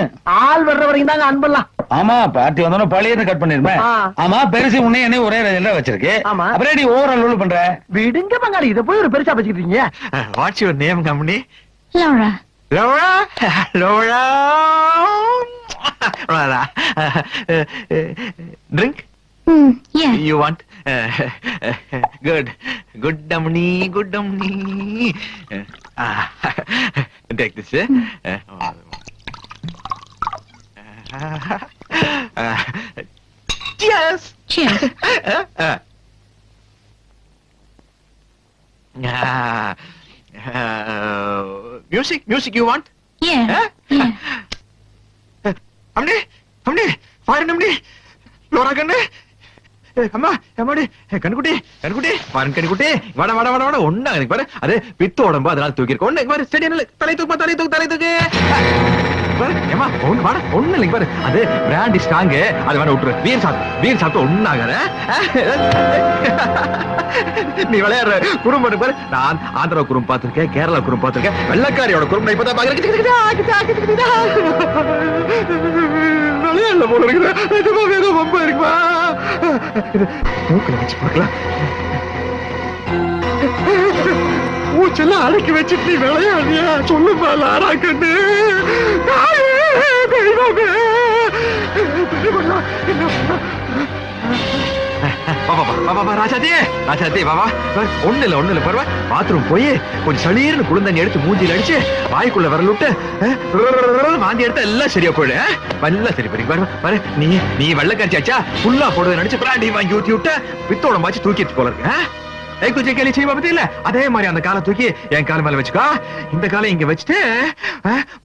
ஆள் வர்ற வரைக்கும் தாங்க அன்பெல்லாம். ஆமா, பார்ட்டி வந்தோம் பழைய கட் பண்ணிருப்பேன். ஆமா, பெருசு உன்னை என்ன ஒரே ரேஞ்சில வச்சிருக்கு. அப்புறம் நீ ஓவர் ஆல் பண்ற. விடுங்க பங்காளி, இத போய் ஒரு பெருசா வச்சுக்கிட்டீங்க. What's your name company? Lora. Lora Lora Rara, drink? Yeah. You want? Good. Good dummy, good dummy. Take this. Cheers. Cheers. Music, music you want? Yeah. Yeah. அம்னே அம்னே பாருங்க அம்னே லோரா கண்ணே அம்மா அம்மாடி கண்குட்டி கண்குட்டி பாருங்க கண்குட்டி வட வட வட வட ஒண்ணா எனக்கு பாரு அது பித்து உடம்பு அதனால தூக்கி இருக்கு ஒண்ணு பாரு ஸ்டெடி நல்ல தலை தூக்கு தலை தூக்கு தலை தூக்கு பாரு ஏமா ஒண்ணு வட ஒண்ணு இல்லைங்க பாரு அது பிராண்டி ஸ்ட்ராங் அது வேணா விட்டுரு வீர் சாப்பிட்டு ஒண்ணாகற நீ விளையாடுற குறும்பு பாரு நான் ஆந்திரா குறும்பு பார்த்திருக்கேன் கேரளா குறும்பு பார்த்திருக்கேன் வெள்ளக்காரியோட குறும்பு நான் இப்பதான் பாக்குறேன் விளையாடல போல இருக்குது வேற ரொம்ப இருக்குமா மூக்கில் வச்சு பார்க்கலாம் மூச்செல்லாம் அடக்கி வச்சுட்டு நீ விளையாடியா சொல்லுமா லாரா கண்ணு ராஜாதே பாபா ஒண்ணு இல்ல பரவா பாத்ரூம் போய் கொஞ்சம் சளீர்னு குளிர்ந்தண்ணி எடுத்து மூஞ்சில அடிச்சு வாய்க்குள்ள வரல விட்டு மாந்தி எடுத்தா எல்லாம் சரியா போயிடு எல்லாம் சரி பாரு நீ வெள்ளக்காய்ச்சாச்சா ஃபுல்லா போடுறது நினைச்சு பிராண்டி வாங்கி ஊத்தி விட்டு பித்தோட மாச்சு தூக்கிட்டு போல இருக்கு கொஞ்சம் கேள்வி செய்வா பத்தி இல்ல அதே மாதிரி அந்த காலை தூக்கி என் கால மேல வச்சுக்கோ இந்த காலை இங்க வச்சுட்டு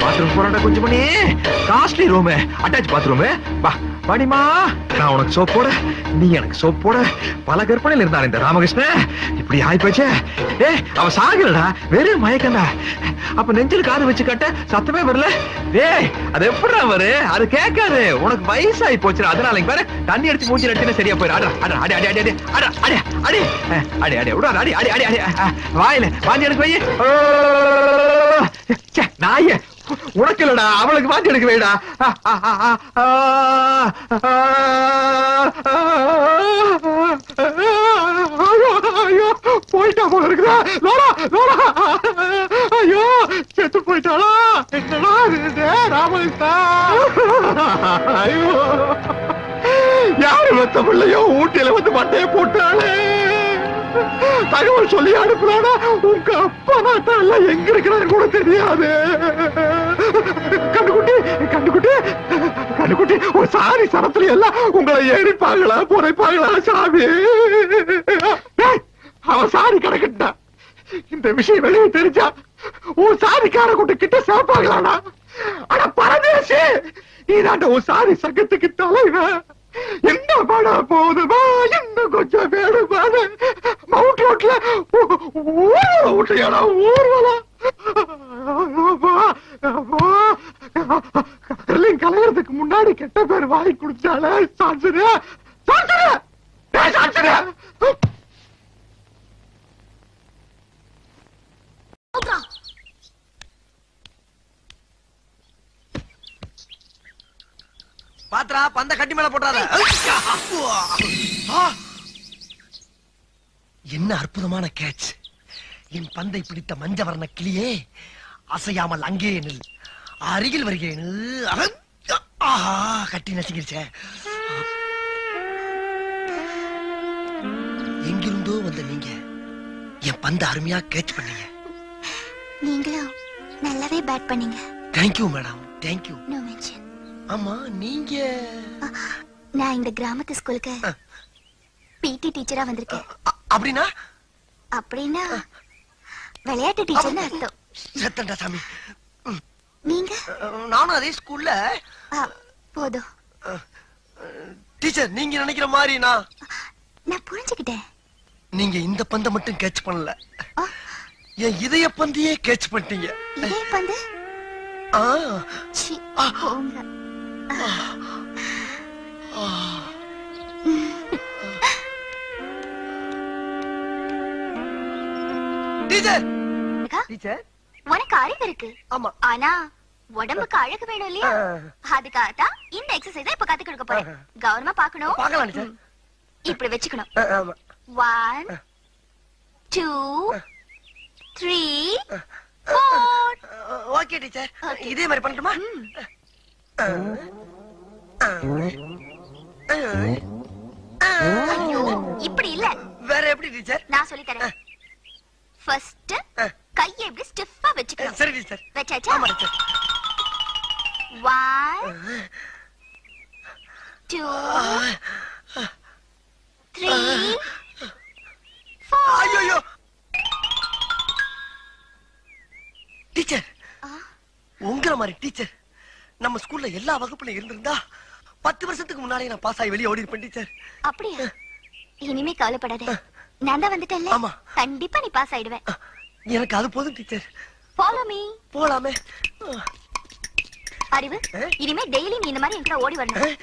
பாத்ரூம் போறாண்டா கொஞ்சம் பண்ணி காஸ்ட்லி ரூம் அட்டாச் பாத்ரூம் வா பாடிமா நான் உனக்கு சோப் போட நீ எனக்கு சோப் போட பல கற்பனையில இருந்தான் இந்த ராமகிருஷ்ணன் இப்படி ஆயிப்போச்சே அவ சாகலடா வெறும் மயக்கண்டா அப்ப நெஞ்சில் காது வச்சு கட்ட சத்தமே வரல அது எப்படா வரு அது கேட்காது உனக்கு வயசாகி போச்சு அதனால பாரு தண்ணி அடிச்சு மூஞ்சி அடிச்சுன்னா சரியா போயிரு அடி அடி அடி அடி அடி அடி அடி அடி விட அடி அடி அடி அடி வாயில வாந்தி எடுக்க வை நாய உனக்கு இல்லடா அவளுக்கு வாந்தி எடுக்க வைடா போயிட்டா போல இருக்குதா லோரா லோரா ஐயோ செத்து போயிட்டாளா என்னடா ராமகிருஷ்ணா ஐயோ யாரு வந்த பிள்ளையோ ஊட்டியில வந்து மண்டையை போட்டாளே தகவல் சொல்லி அனுப்புறானா உங்க அப்பா நாட்டால எங்க இருக்கிறாரு கூட தெரியாது கண்டுகுட்டி கண்டுகுட்டி கண்டுகுட்டி ஒரு சாரி சரத்துல எல்லாம் உங்களை ஏறிப்பாங்களா புரைப்பாங்களா சாமி அவன் சாரி கிடக்கட்டா இந்த விஷயம் வெளியே தெரிஞ்சா உன் சாரிக்கார கூட்ட கிட்ட சேர்ப்பாங்களாடா ஆனா பரதேசி நீதாண்ட உன் சாரி சங்கத்துக்கு தலைவன் என்ன பட போதுமா இன்னும் கொஞ்சம் வேணுமா மவுண்ட் ரோட்ல ஊர்வலம் ஊர்வலம் கலையறதுக்கு முன்னாடி கெட்ட பேர் வாங்கி குடிச்சால சான்சரு சான்சரு சான்சரு பாத்ரா பந்த கட்டி மேல போட்டாத என்ன அற்புதமான கேட்ச் என் பந்தை பிடித்த மஞ்ச வர்ண கிளியே அசையாமல் அங்கே நில் அருகில் வருகிறேன். ஆஹா, கட்டி நசுக்கிடுச்சே. எங்கிருந்தோ வந்த நீங்க என் பந்த அருமையா கேட்ச் பண்ணீங்க. நீங்களும் நல்லாவே பேட் பண்ணீங்க. Thank you madam, thank you. No mention. ஆமா, நீங்க? நான் இந்த கிராமத்து ஸ்கூலுக்கு பிடி டீச்சரா வந்திருக்கேன். அப்படின்னா? அப்படின்னா விளையாட்டு டீச்சர்னு அர்த்தம். சத்தண்டா சாமி. நீங்க? நானும் அதே ஸ்கூல்ல. போதும் டீச்சர், நீங்க நினைக்கிற மாதிரி நான் புரிஞ்சுக்கிட்டேன். நீங்க இந்த பந்தை மட்டும் கேட்ச் பண்ணல, என் இதய பந்தையே கேட்ச் பண்ணிட்டீங்க. இதய பந்து? போங்க. டீச்சர், டீச்சர், உனக்கு அறிவு இருக்கு. ஆமா. ஆனா உடம்புக்கு அழகு வேணும் இல்லையா? அதுக்காகத்தான் இந்த எக்ஸசைஸ் இப்ப கத்து கொடுக்க போறேன். கவனமா பாக்கணும். பார்க்கலாம் டீச்சர். இப்படி வச்சுக்கணும். 1 2 3 4. ஓகே டீச்சர், இதே மாதிரி பண்ணட்டுமா? ஐயோ, இப்படி இல்ல. வேற எப்படி டீச்சர்? நான் சொல்லி தரேன். ஃபர்ஸ்ட் கையை இப்படி ஸ்டிஃபா வச்சுக்கணும். சரி டீச்சர். வச்சாச்சா? ஆமா டீச்சர். 1 2 3 4. ஐயோ டீச்சர், உங்கள மாதிரி டீச்சர் நம்ம ஸ்கூல்ல எல்லா வகுப்புல இருந்திருந்தா 10 வருஷத்துக்கு முன்னாலே நான் பாஸ் ஆகி வெளியே ஓடி இருப்பேன் டீச்சர். அப்படியா? இனிமே கவலைப்படாத, நான் தான் வந்துட்டேன்ல. ஆமா, கண்டிப்பா நீ பாஸ் ஆயிடுவேன். எனக்கு அது போதும் டீச்சர். Follow me. போலாமே. அறிவு, இனிமே டெய்லி நீ இந்த மாதிரி என்கிட்ட ஓடி வரணும்.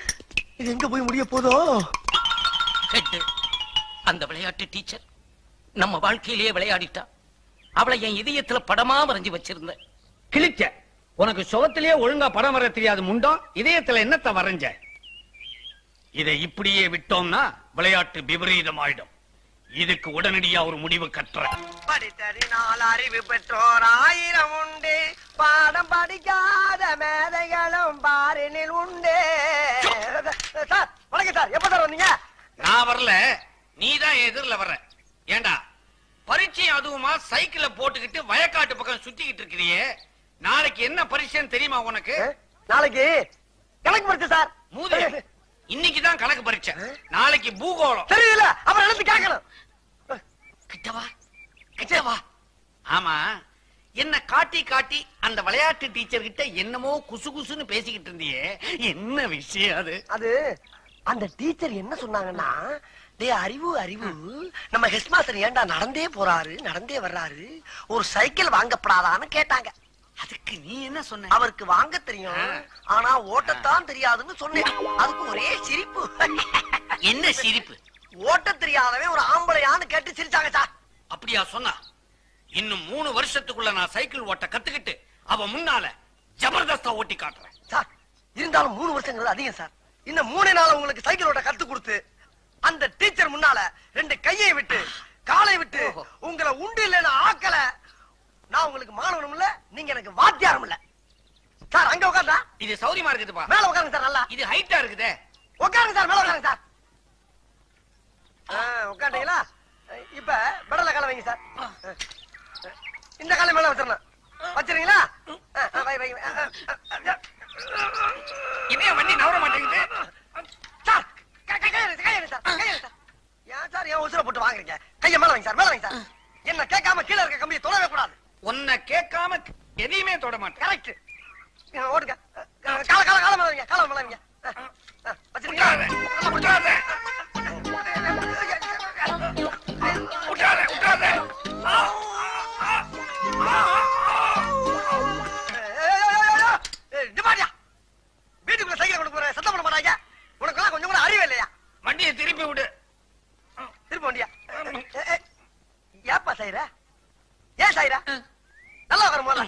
இது எங்க போய் முடிய போதோ? அந்த விளையாட்டு டீச்சர் நம்ம வாழ்க்கையிலேயே விளையாடிட்டா. அவளை என் இதயத்துல படமா வரைஞ்சு வச்சிருந்த. கிழிச்ச உனக்கு சுகத்திலேயே ஒழுங்கா படம் வர தெரியாது முண்டம், இதயத்துல என்னத்த வரைஞ்ச? இதை இப்படியே விட்டோம்னா விளையாட்டு விபரீதம் ஆயிடும். இதுக்கு உடனடியா ஒரு முடிவு கட்டுற. படித்தறினால் அறிவு பெற்றோர் 1000 உண்டு, பாடம் படிக்காத மேதைகளும் பாரினில் உண்டு. சார் வணக்கம் சார், எப்ப சார் வந்தீங்க? நான் வரல, நீதான் எதிரில வர்ற. ஏண்டா பரீட்சை அதுவுமா சைக்கிள போட்டுக்கிட்டு வயக்காட்டு பக்கம் சுத்திக்கிட்டு இருக்கிறியே, நாளைக்கு என்ன பரீட்சைன்னு தெரியுமா உனக்கு? நாளைக்கு கணக்கு பரீட்சை சார். மூதே, இன்னைக்குதான் கணக்கு பரீட்சை, நாளைக்கு பூகோளம். தெரியல, அப்புறம் எழுத்து கேட்கணும். கிட்டவா கிட்டவா. ஆமா, என்ன காட்டி காட்டி அந்த விளையாட்டு டீச்சர் கிட்ட என்னமோ குசு குசுன்னு பேசிக்கிட்டு இருந்தியே, என்ன விஷயம் அது? அது அந்த டீச்சர் என்ன சொன்னாங்கன்னா, டே அறிவு அறிவு, நம்ம ஹெட் மாஸ்டர் ஏன்டா நடந்தே போறாரு நடந்தே வர்றாரு, ஒரு சைக்கிள் வாங்கப்படாதான்னு கேட்டாங்க. அதுக்கு நீ என்ன சொன்ன? அவருக்கு வாங்க தெரியும், ஆனா ஓட்டத்தான் தெரியாதுன்னு சொன்னேன். அதுக்கு ஒரே சிரிப்பு. என்ன சிரிப்பு? ஓட்ட தெரியாதவன் ஒரு ஆம்பளையான்னு கேட்டு சிரிச்சாங்க சார். அப்படியா சொன்னா? இன்னும் 3 வருஷத்துக்குள்ள நான் சைக்கிள் ஓட்ட கத்துக்கிட்டு அவ முன்னால ஜபர்தஸ்தா ஓட்டி காட்டுறேன் சார். இருந்தாலும் 3 வருஷங்கிறது அதிகம் சார். இன்னும் 3 நாள் உங்களுக்கு சைக்கிள் ஓட்ட கத்து கொடுத்து அந்த டீச்சர் முன்னால 2 கையை விட்டு காலை விட்டு உங்களை உண்டு இல்லைன்னு ஆக்கல, நான் உங்களுக்கு மாணவனும் இல்ல, நீங்க எனக்கு வாத்தியாரும் இல்ல சார். அங்க உட்கார்ந்தா இது சௌரியமா இருக்குதுப்பா. மேல உட்காருங்க சார். நல்லா இது ஹைட்டா இருக்குதே. உட்காருங்க சார், மேல உட்காருங்க சார். உட்காண்டீங்களா? இப்ப பெடல காலை வைங்க சார். இந்த காலை மேல வச்சிடணும். வச்சிருங்களா? இதே வண்டி நவர மாட்டேங்குது சார். ஏன் சார் என் உசுர போட்டு வாங்குறீங்க? கைய மேல வைங்க சார், மேல வைங்க சார். என்ன கேட்காம கீழே இருக்க கம்பியை தொடவே கூடாது. உன்னை கேட்காம எதையுமே தொட மாட்டேன். கரெக்ட். ஓடுங்க. கால கால கால மேல வைங்க, கால மேல வைங்க. வச்சிருக்கீங்களா? உட்காரு உட்காரு உட்காரு. வீட்டுக்குள்ள சைக்கிள் கொண்டு போற சத்தம் பண்ண மாட்டாங்க. உனக்கு கொஞ்சம் கூட அறிவே இல்லையா? வண்டியை திருப்பி விடு. திருப்பி வண்டியா? ஏப்பா சாயிர? ஏன் சாயிர? நல்லா வர போல.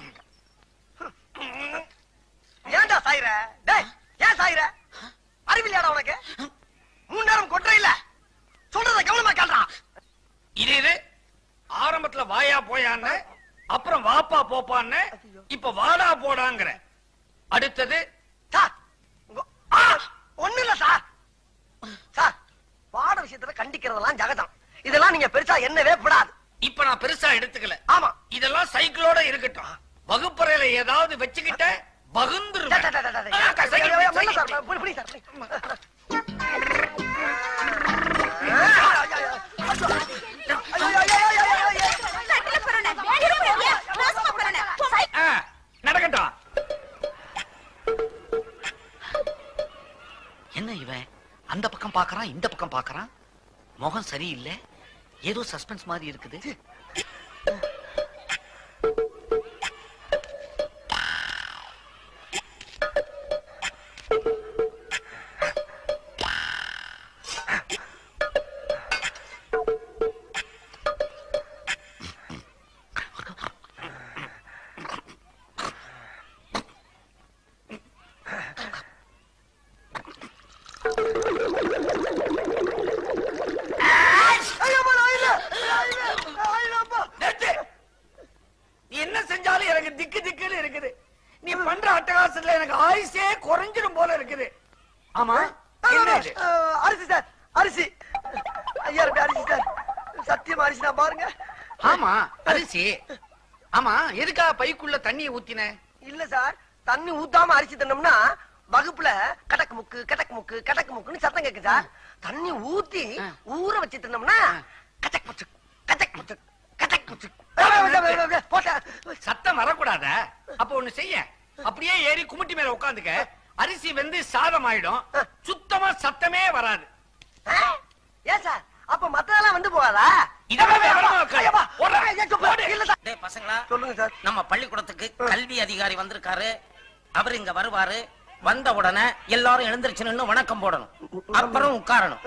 ஏன்டா சாயிர? டேய், ஏன் சாயிர? அறிவில்லையாடா உனக்கு? 3 நேரம் கொட்டை இல்ல. சொல்றத கவனமா கேளுடா. இது ஆரம்பத்துல வாயா போயான்னு, அப்புறம் வாப்பா போப்பான்னு, இப்ப வாடா போடாங்கற. அடுத்தது ஒண்ணு இல்ல சார். சார், பாட விஷயத்துல கண்டிக்கிறதெல்லாம் ஜகதம். இதெல்லாம் நீங்க பெருசா என்னவே படாது. இப்ப நான் பெருசா எடுத்துக்கல. ஆமா, இதெல்லாம் சைக்கிளோட இருக்கட்டும். வகுப்பறையில ஏதாவது வச்சுக்கிட்ட பகுந்துருவேன். நடக்கட்டும். என்ன இவன் அந்த பக்கம் பாக்குறான், இந்த பக்கம் பாக்குறான். முகம் சரியில்லை, ஏதோ சஸ்பென்ஸ் மாதிரி இருக்குது. என்ன செஞ்சாலும் எனக்கு திக்கு திக்குன்னு இருக்குது. நீ பண்ற அட்டகாசத்துல எனக்கு ஆயுசே குறைஞ்சிடும் போல இருக்குது. ஆமா, என்ன இது? அரிசி சார், அரிசி. ஐயா ரூபாய் அரிசி சார். சத்தியமா அரிசி தான் பாருங்க. ஆமா, அரிசி. ஆமா, எதுக்கா பைக்குள்ள தண்ணியை ஊத்தின? இல்ல சார், தண்ணி ஊத்தாம அரிசி தின்னோம்னா வகுப்புல கடக்கு முக்கு கடக்கு முக்கு கடக்கு முக்குன்னு சத்தம் கேக்கு சார். தண்ணி ஊத்தி ஊற வச்சு தின்னோம்னா கச்சக் முச்சு கச்சக் முச்சு கச்சக் முச்சு சத்தம் வரக்கூடாத. அப்ப ஒண்ணு செய்ய, அப்படியே ஏறி குமிட்டி மேல உட்காந்துக்க. அரிசி வெந்து சாதம் ஆயிடும், சுத்தமா சத்தமே வராது. ஏன் சார், அப்ப மத்ததெல்லாம் வந்து போகாதா? பசங்களா சொல்லுங்க சார். நம்ம பள்ளிக்கூடத்துக்கு கல்வி அதிகாரி வந்திருக்காரு. அவர் இங்க வருவாரு. வந்த உடனே எல்லாரும் எழுந்திருச்சு நின்னு வணக்கம் போடணும். அப்புறம் உட்காரணும்.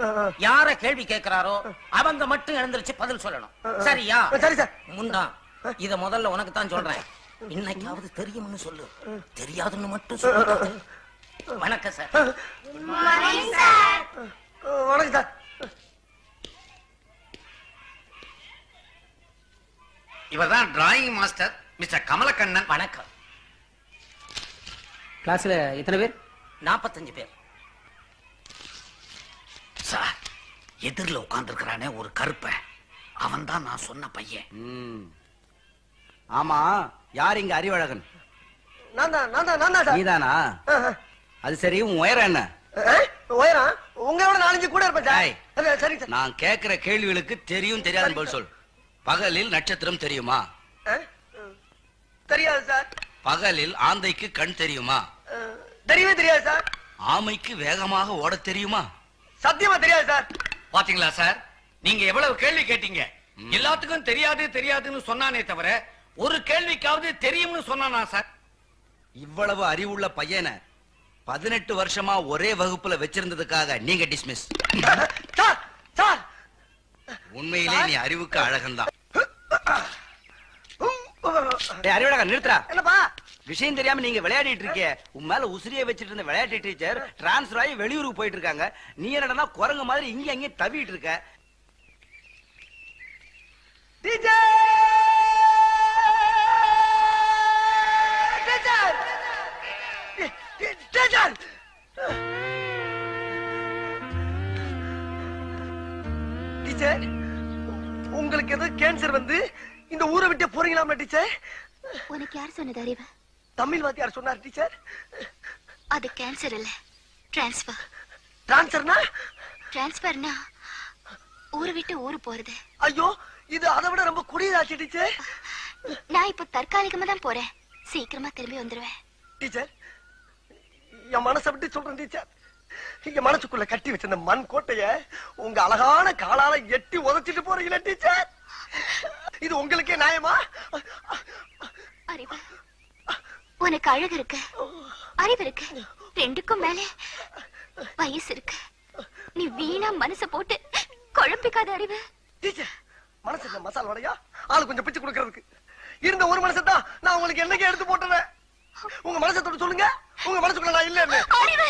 யார கேள்வி கேட்கிறாரோ அவங்க மட்டும் எழுந்திருச்சு பதில் சொல்லணும். சரியா? சரி சார். முண்டா, இத முதல்ல உனக்கு தான் சொல்றேன். இன்னைக்காவது தெரியும்னு சொல்லு, தெரியாதுன்னு மட்டும் சொல்லு. வணக்கம் சார். வணக்கம் சார். இவர்தான் டிராயிங் மாஸ்டர் மிஸ்டர் கமலக்கண்ணன். வணக்கம். கிளாஸ்ல எத்தனை பேர்? 45 பேர். சார், எதிரில் உட்கார்ந்துருக்கிறானே ஒரு கருப்ப, அவன் தான் நான் சொன்ன பையன். ஆமா, யார் இங்க அறிவழகன்? நான் தான் சார். நீதானா? அது சரி, உன் உயரம் என்ன? உயரம் உங்களோட 4 கூட இருப்பேன் சார். சரி சார். நான் கேக்குற கேள்விகளுக்கு தெரியும் தெரியாதுன்னு பதில் சொல். பகலில் நட்சத்திரம் தெரியுமா? தெரியாது சார். பகலில் ஆந்தைக்கு கண் தெரியுமா? தெரியவே தெரியாது சார். ஆமைக்கு வேகமாக ஓட தெரியுமா? சத்தியமா தெரியாது சார். பாத்தீங்களா சார், நீங்க எவ்வளவு கேள்வி கேட்டீங்க. எல்லாத்துக்கும் தெரியாது தெரியாதுன்னு சொன்னானே தவிர ஒரு கேள்விக்காவது தெரியும்னு சொன்னானா சார்? இவ்வளவு அறிவுள்ள பையனை 18 வருஷமா ஒரே வகுப்புல வச்சிருந்ததுக்காக நீங்க டிஸ்மிஸ். உண்மையிலே நீ அறிவுக்கு அழகன்தான். அறிவழகன், நிறுத்துறா. என்னப்பா விஷயம் தெரியாம நீங்க விளையாடிட்டு இருக்கே. உன் மேல உசிரியை வச்சிட்டு இருந்த விளையாட்டு டீச்சர் டிரான்ஸ்பர் ஆகி வெளியூருக்கு போயிட்டு இருக்காங்க. நீ என்னடா குரங்கு மாதிரி இங்க அங்கே தவிட்டு இருக்க. டீச்சர், உங்களுக்கு ஏதோ கேன்சர் வந்து இந்த ஊரை விட்டு போறீங்களா டீச்சர்? உனக்கு யார் சொன்னது அறிவு? தமிழ் வாத்தியார் சொன்னார் டீச்சர். அது கேன்சர் இல்ல, டிரான்ஸ்பர். டிரான்ஸ்பர்னா? டிரான்ஸ்பர்னா ஊரு விட்டு ஊரு போறது. ஐயோ, இது அதை விட ரொம்ப குடியதாச்சு டீச்சர். நான் இப்ப தற்காலிகமா தான் போறேன், சீக்கிரமா திரும்பி வந்துருவேன். டீச்சர், என் மனசை விட்டு சொல்றேன் டீச்சர். என் மனசுக்குள்ள கட்டி வச்சிருந்த மண் கோட்டைய உங்க அழகான காலால எட்டி உதச்சிட்டு போறீங்களா டீச்சர்? இது உங்களுக்கே நியாயமா? அறிவு, உனக்கு அழகு இருக்கு, அறிவு இருக்கு, ரெண்டுக்கும் மேல வயசு இருக்கு. நீ வீணா மனச போட்டு குழப்பிக்காத அறிவு. டீச்சர், மனசு மசால் வடையா ஆளு கொஞ்சம் பிச்சு கொடுக்கறதுக்கு இருந்த ஒரு மனசை தான் நான் உங்களுக்கு என்னைக்கு எடுத்து போட்டுறேன். உங்க மனசை தொட்டு சொல்லுங்க, உங்க மனசுக்குள்ள நான் இல்ல. அறிவு,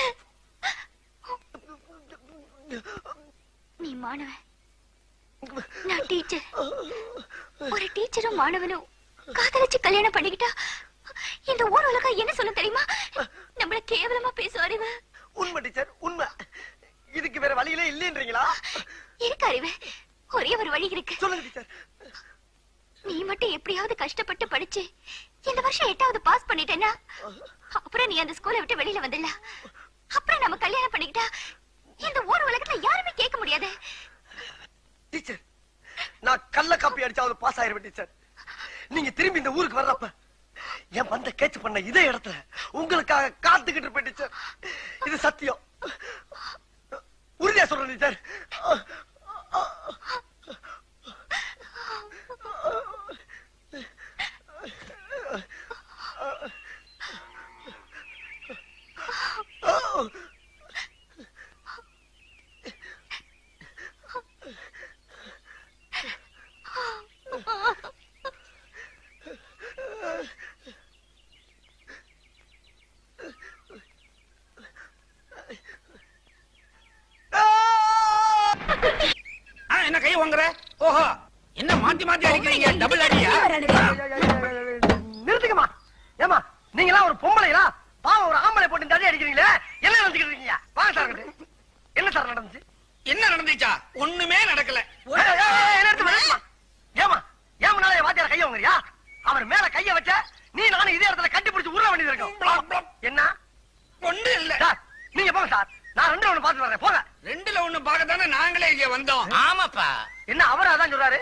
நீ மாணவன், நான் டீச்சர். ஒரு டீச்சரும் மாணவனும் காதலிச்சு கல்யாணம் பண்ணிக்கிட்டா இந்த ஊர் உலகம் என்ன சொல்ல தெரியுமா? நம்மள கேவலமா பேசுவாரு இவ. உண்மை டீச்சர், உண்மை. இதுக்கு வேற வழியிலே இல்லைன்றீங்களா? இருக்கு அறிவு, ஒரே ஒரு வழி இருக்கு. சொல்லுங்க டீச்சர். நீ மட்டும் எப்படியாவது கஷ்டப்பட்டு படிச்சு இந்த வருஷம் 8வது பாஸ் பண்ணிட்டேன்னா அப்புறம் நீ அந்த ஸ்கூலை விட்டு வெளியில வந்துடல. அப்புறம் நம்ம கல்யாணம் பண்ணிக்கிட்டா இந்த ஊர் உலகத்துல யாருமே கேட்க முடியாது. டீச்சர், நான் கள்ள காப்பி அடிச்சாவது பாஸ் ஆயிருவேன் டீச்சர். நீங்க திரும்பி இந்த ஊருக்கு வர்றப்ப என் பந்த கேட்ச் பண்ண இதே இடத்துல உங்களுக்காக காத்துக்கிட்டு இருப்பேன் டீச்சர். இது சத்தியம். உறுதியா சொல்றேன் டீச்சர். என்ன கை வாங்குற? ஓஹோ, என்ன மாத்தி மாத்தி அடிக்கிறீங்க? டபுள் அடியா? நிறுத்துக்கமா. ஏமா நீங்களா ஒரு பொம்பளையா? பாவம் ஒரு ஆம்பளை போட்டு இந்த அடி அடிக்கிறீங்களே, என்ன நினைச்சுக்கிட்டு இருக்கீங்க? வாங்க சார். என்ன சார் நடந்துச்சு? என்ன நடந்துச்சா? ஒண்ணுமே நடக்கல. ஏமா ஏன் முன்னாலே வாத்தியார கைய வாங்குறியா? அவர் மேல கைய வச்ச நீ நானும் இதே இடத்துல கட்டி பிடிச்சு உருள வேண்டியது இருக்கும். என்ன ஒண்ணு இல்ல சார், நீங்க போங்க சார். நான் 2ல 1 பாத்து வரேன். போங்க. 2ல 1 பார்க்கத்தானே நாங்களே இங்க வந்தோம். ஆமாப்பா. என்ன அவர் அதான் சொல்றாரு?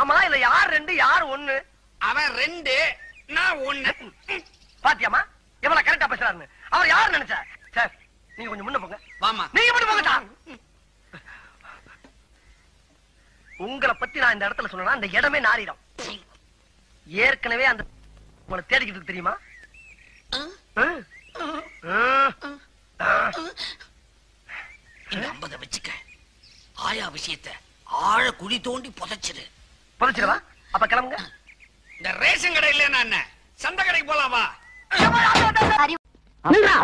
ஆமா, இல்ல யார் 2 யார் 1? அவன் 2, நான் 1. பாத்தியாமா எவ்வளவு கரெக்டா பேசுறாருன்னு? அவர் யார் நினைச்ச? சார் நீங்க கொஞ்சம் முன்ன போங்க. வாமா. நீங்க மட்டும் போங்க சார். உங்களை பத்தி நான் இந்த இடத்துல சொன்னா இந்த இடமே நாரிடும். ஏற்கனவே அந்த உங்களை தேடிக்கிட்டு தெரியுமா? இந்த 50 வச்சுக்க. ஆயா விஷயத்தை ஆழ குழி தோண்டி புதைச்சிரு. புதைச்சிருவா? அப்ப கிளம்புங்க. இந்த ரேஷன் கடை இல்ல, நான் சந்தை கடைக்கு போலாமா?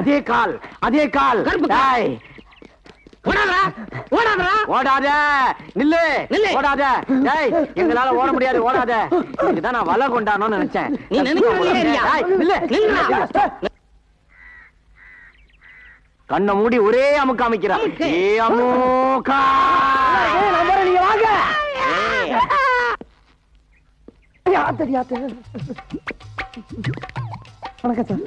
அதே கால், அதே கால். ஓடாத, நில்லு, ஓடாத. எங்களால ஓட முடியாது, ஓடாத. இதுதான் நான் வலை கொண்டானோன்னு நினைச்சேன். நீ கண்ணை மூடி ஒரே அமுக்க அமைக்கிறான். நீங்க வாங்க. வணக்கம் சார்.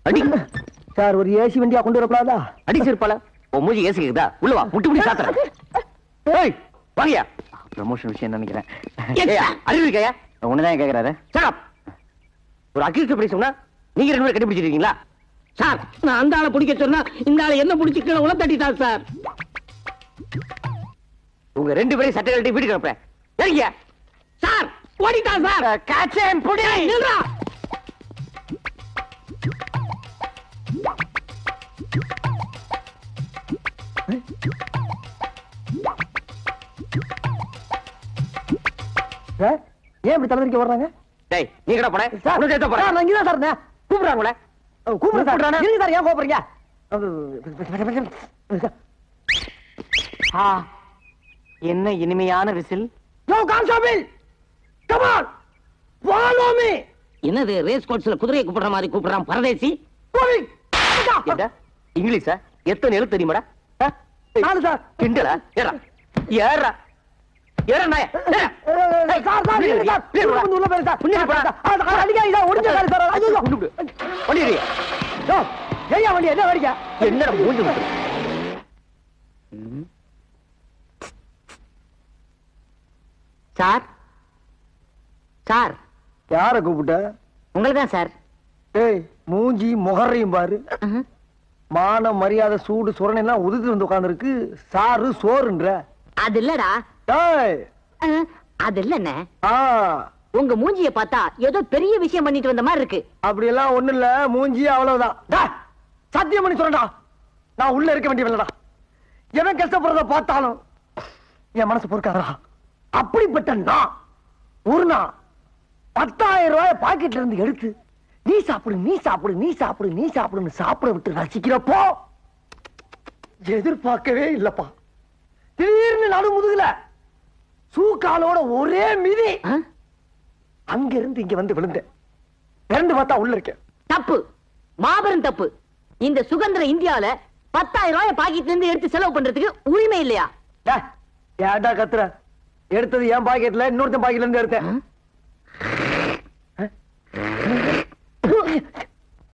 அடி சார், ஒரு ஏசி வண்டியா கொண்டு வரக்கூடாதா? அடி சிறுப்பால உன் மூஞ்சி ஏசி கேக்குதா? உள்ள வா, முட்டி முடி சாத்துறேன். ஏய் வாங்கயா. ப்ரமோஷன் விஷயம் நினைக்கிறேன். அறிவு இருக்கையா? உன்னதான் கேக்குறாரு. ஒரு அக்யூஸ்ட் படி சொன்னா நீங்க 2 பேரும் கண்டுபிடிச்சிருக்கீங்களா? சார், நான் அந்த ஆளை பிடிக்க சொன்னா இந்த ஆளை என்ன பிடிச்சி கீழே உள்ள தட்டிட்டார் சார். உங்க 2 பேரையும் சட்டை கழட்டி வீட்டுக்கு அனுப்புறேன். சரிங்க சார். ஓடிட்டான் சார். காச்சேன் புடி. நில்றா. ஏன் இப்படி தலைவரிக்க வர்றாங்க? டேய் நீ கடை போற சார். உனக்கு ஏத்த போற. நான் இங்க தான் சார். கூப்பிடுறாங்களே. கூப்பிடுறானே. நீங்க சார் ஏன் கோபறீங்க? என்ன இனிமையான whistle. No constable, come on, follow me. என்னது ரேஸ் கோர்ஸ்ல குதிரையை கூப்பிடுற மாதிரி கூப்பிடுறான் பரதேசி? என்ன இங்கிலீஷா? எத்தனை எழுத்து தெரியுமாடா? 4 சார். கிண்டலா? ஏறா ஏறா ஏறா நாய. சார் சார் நீங்க சார் வந்து உள்ள போய் சார். புண்ணிய போடா. அடிக்காதீங்க சார். ஒடிஞ்ச call sir. ஐயோ குண்டு ஓடிறியா? யோ ஏயா வண்டி என்ன வரிங்க? என்னடா மூஞ்சி முட்டு. Sir sir. யார கூப்பிட்ட? உங்களதான் சார். ஏய் மூஞ்சி முகரையும் பாரு. மான மரியாதை சூடு சுரணை எல்லாம் உதுத்து வந்து உட்கார்ந்து இருக்கு. சாரு சோறுன்ற. அது இல்லடா. அது இல்லண்ணே. உங்க மூஞ்சிய பார்த்தா ஏதோ பெரிய விஷயம் பண்ணிட்டு வந்த மாதிரி இருக்கு. அப்படி எல்லாம் ஒண்ணு இல்ல, மூஞ்சி அவ்வளவுதான். சத்தியம் பண்ணி சொல்றா, நான் உள்ள இருக்க வேண்டியவல்லடா. எவன் கஷ்டப்படுறத பார்த்தாலும் என் மனசு பொறுக்காதா. அப்படிப்பட்ட நான் ஒரு நாள் 10,000 ரூபாய் பாக்கெட்ல இருந்து எடுத்து நீ சாப்பிடு நீ சாப்பிடு நீ சாப்பிடு நீ சாப்பிடுன்னு சாப்பிட விட்டு ரசிக்கிறப்போ எதிர்பார்க்கவே இல்லப்பா. திடீர்னு நடு முதுகுல சூக்காலோட ஒரே மிதி. அங்க இருந்து இங்க வந்து விழுந்தேன். பிறந்து பார்த்தா உள்ள இருக்கேன். தப்பு, மாபெரும் தப்பு. இந்த சுதந்திர இந்தியால 10,000 ரூபாய் பாக்கெட்ல இருந்து எடுத்து செலவு பண்றதுக்கு உரிமை இல்லையா? ஏன்டா கத்துற? எடுத்தது என் பாக்கெட்ல, இன்னொருத்தன் பாக்கெட்ல இருந்து எடுத்தேன்.